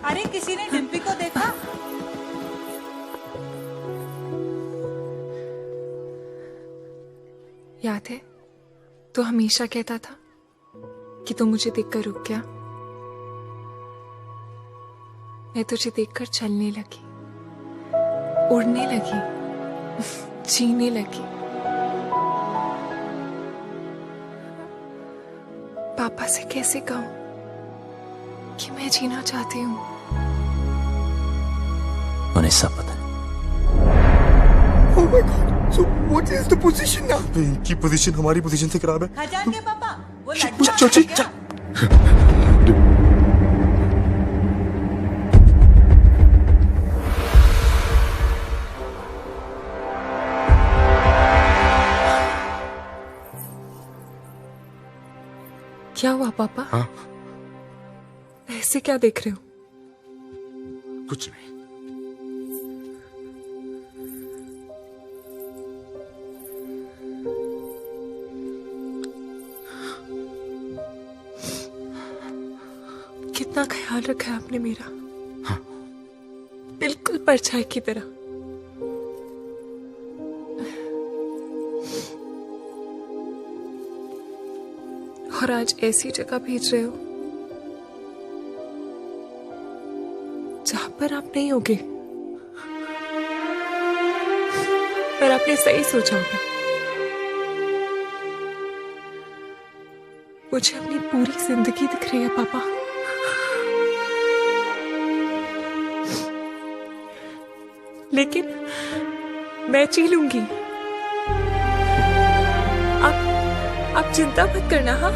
अरे किसी ने डिम्पी को देखा? याद है तो हमेशा कहता था कि तू मुझे देखकर रुक गया। मैं तुझे देखकर चलने लगी, उड़ने लगी, जीने लगी। पापा से कैसे कहूं कि मैं जीना चाहती हूँ। उन्हें सब पता है। Oh my God. So what is the position now? इनकी पोजीशन हमारी पोजीशन से खराब है। खजान के पापा, वो चल चल चल। क्या हुआ पापा? हाँ? ऐसे क्या देख रहे हो? कुछ नहीं। कितना ख्याल रखा है आपने मेरा। हाँ। बिल्कुल परछाई की तरह। और आज ऐसी जगह भेज रहे हो जहां पर आप नहीं होगे, पर आपने सही सोचा होगा। मुझे अपनी पूरी जिंदगी दिख रही है पापा। लेकिन मैं जी लूंगी। आप चिंता मत करना। हाँ,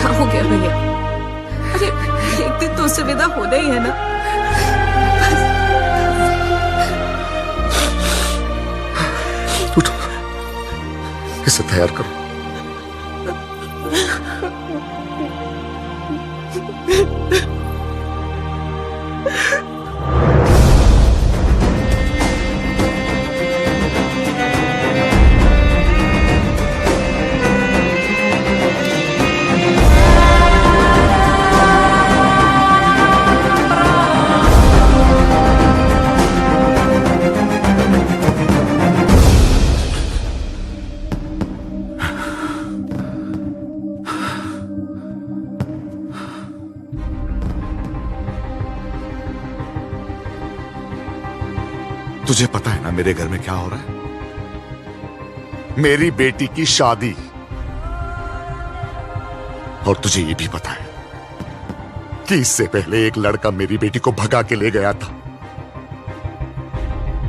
क्या हो गया भैया? इसे तैयार करो। तुझे पता है ना मेरे घर में क्या हो रहा है? मेरी बेटी की शादी। और तुझे ये भी पता है कि इससे पहले एक लड़का मेरी बेटी को भगा के ले गया था।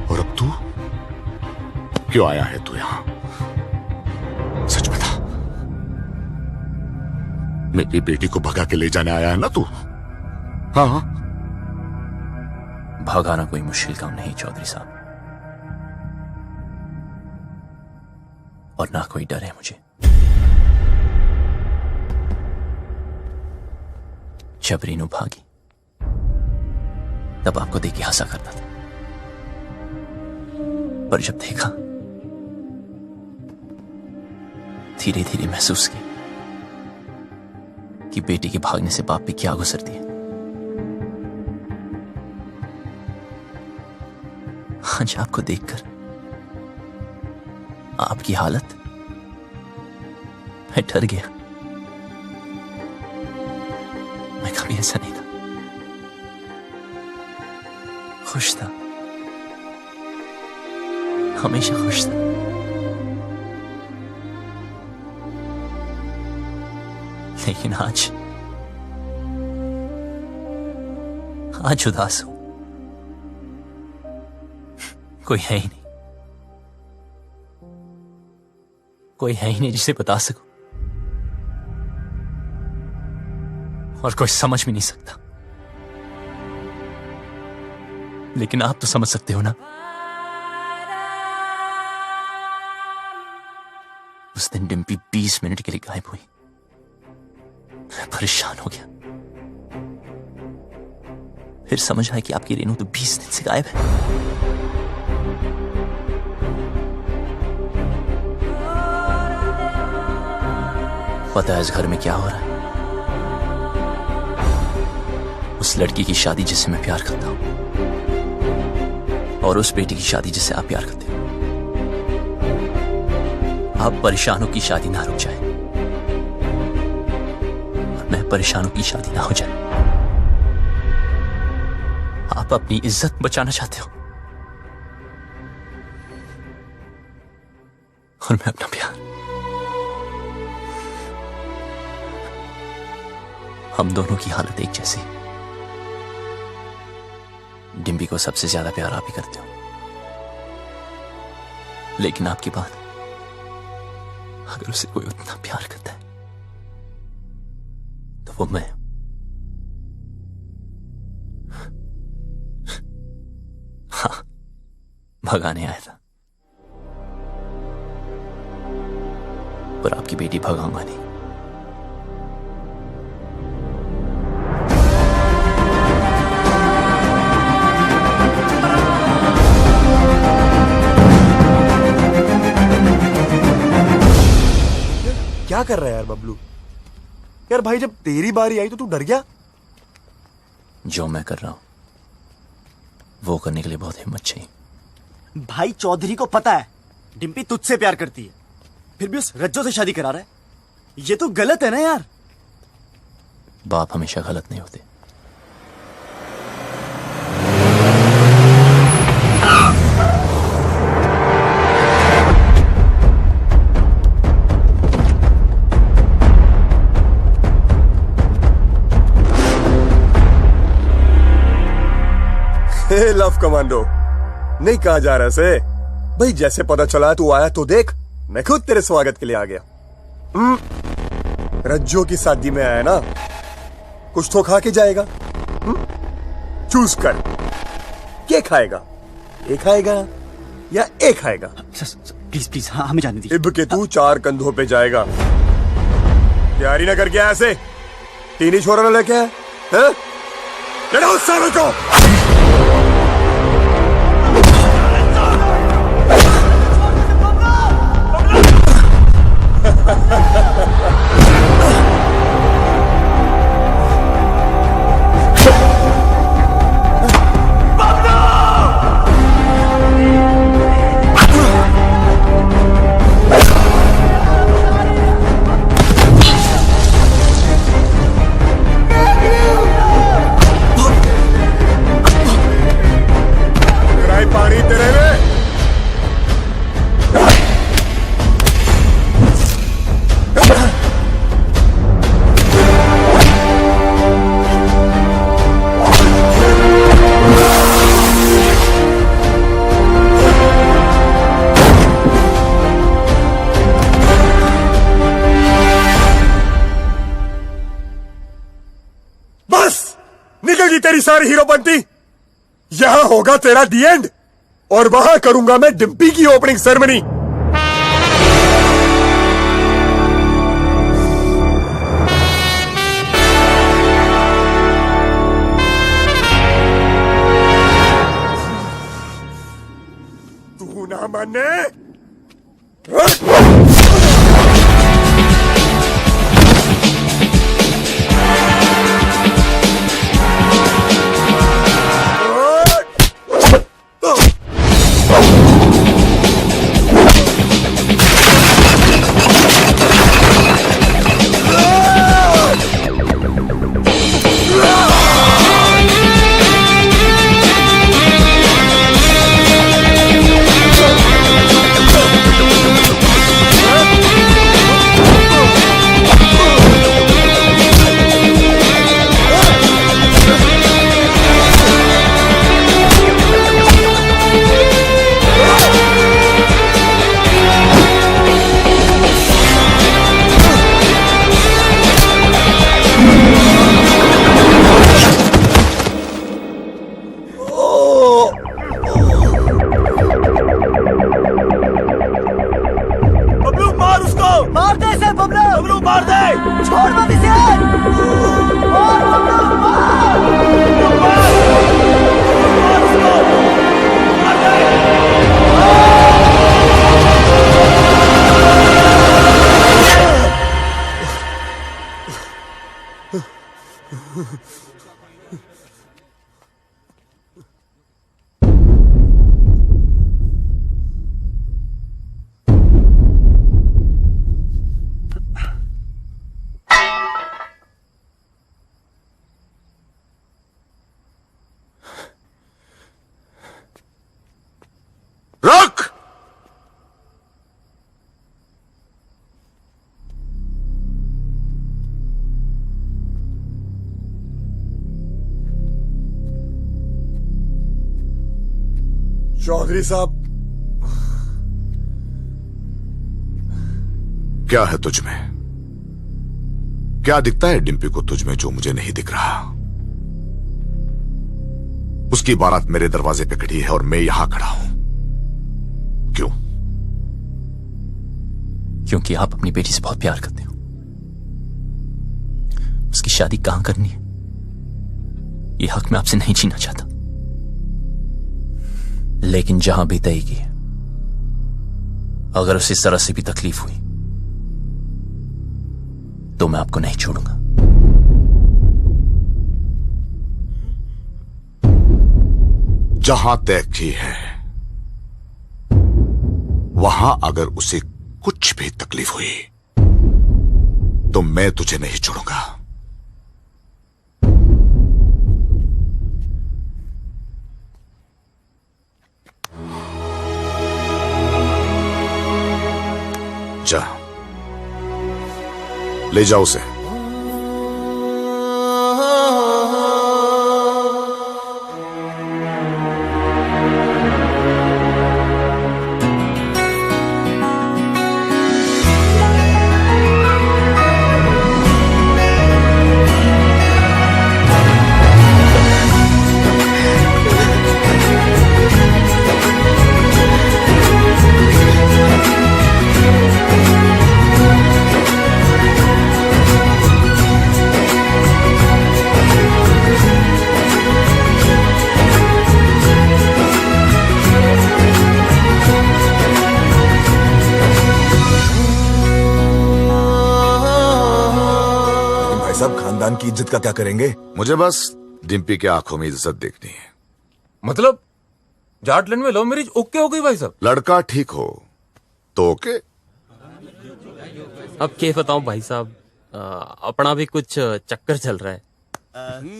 और अब तू क्यों आया है तू यहां? सच बता, मेरी बेटी को भगा के ले जाने आया है ना तू? हाँ हाँ। भगाना कोई मुश्किल काम नहीं चौधरी साहब, और ना कोई डर है मुझे। जब रीनू भागी तब आपको देख के हंसा करता था, पर जब देखा धीरे धीरे महसूस किया कि बेटी के भागने से बाप पे क्या गुजरती है। आज आपको देखकर आपकी हालत, मैं डर गया। मैं कभी ऐसा नहीं था, खुश था, हमेशा खुश था। लेकिन आज उदास हूं। कोई है ही नहीं, कोई है ही नहीं जिसे बता सकूं, और कोई समझ भी नहीं सकता। लेकिन आप तो समझ सकते हो ना। उस दिन डिम्पी 20 मिनट के लिए गायब हुई। मैं परेशान हो गया। फिर समझ आया कि आपकी रेनू तो 20 दिन से गायब है। पता है इस घर में क्या हो रहा है? उस लड़की की शादी जिसे मैं प्यार करता हूं, और उस बेटी की शादी जिसे आप प्यार करते हो। आप परेशानों की शादी ना रुक जाए, और मैं परेशानों की शादी ना हो जाए। आप अपनी इज्जत बचाना चाहते हो, और मैं अपना प्यार। हम दोनों की हालत एक जैसी। डिम्पी को सबसे ज्यादा प्यार आप ही करते हो, लेकिन आपकी बात, अगर उसे कोई उतना प्यार करता है तो वो मैं। हाँ, भगाने आया था, पर आपकी बेटी भगाऊंगा नहीं। क्या कर रहा है यार बबलू? यार भाई, जब तेरी बारी आई तो तू डर गया? जो मैं कर रहा हूं वो करने के लिए बहुत हिम्मत चाहिए। भाई चौधरी को पता है डिम्पी तुझसे प्यार करती है, फिर भी उस रज्जो से शादी करा रहा है। ये तो गलत है ना यार। बाप हमेशा गलत नहीं होते। लव कमांडो नहीं कहा जा रहा से भाई। जैसे पता चला तू आया तो देख, मैं खुद तेरे स्वागत के लिए आ गया। रज्जो की शादी में आया ना, कुछ तो खा के जाएगा। चूज कर, क्या खाएगा? एक खाएगा या एक खाएगा? प्लीज प्लीज, हाँ हमें जाने दीजिए। इब के तू 4 कंधों पे जाएगा। तैयारी ना करके ऐसे 3 ही छोरा ना लेके आए हैं? लड़ाओ सारों को। पानी तेरे में। बस निकल गई तेरी सारी हीरोपंती। यहां होगा तेरा दी एंड और वहां करूंगा मैं डिम्पी की ओपनिंग सेरेमनी। तू ना माने? चौधरी साहब, क्या है तुझ में? क्या दिखता है डिम्पी को तुझ में जो मुझे नहीं दिख रहा? उसकी बारात मेरे दरवाजे पे खड़ी है और मैं यहां खड़ा हूं। क्यों? क्योंकि आप अपनी बेटी से बहुत प्यार करते हो। उसकी शादी कहां करनी है ये हक मैं आपसे नहीं छीनना चाहता, लेकिन जहां भी तय की, अगर उसे जरा से भी तकलीफ हुई तो मैं आपको नहीं छोड़ूंगा। जहां तय की है वहां अगर उसे कुछ भी तकलीफ हुई तो मैं तुझे नहीं छोड़ूंगा। जा, ले जाओ उसे। खानदान की इज्जत का क्या करेंगे? मुझे बस डिम्पी के आंखों में इज्जत देखनी है। मतलब जाटलैंड में लव मैरिज ओके हो गई भाई साहब? लड़का ठीक हो तो ओके। अब क्या बताऊं भाई साहब, अपना भी कुछ चक्कर चल रहा है।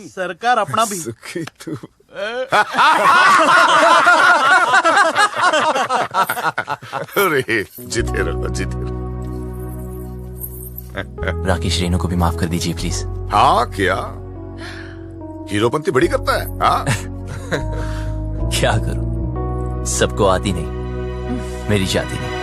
सरकार अपना भी सुखी तू। अरे जीते रहो, जीते रहो। राकेश रेणु को भी माफ कर दीजिए प्लीज। हाँ क्या हीरोपंती बड़ी करता है? हाँ क्या करूं, सबको आती नहीं, मेरी जाती नहीं।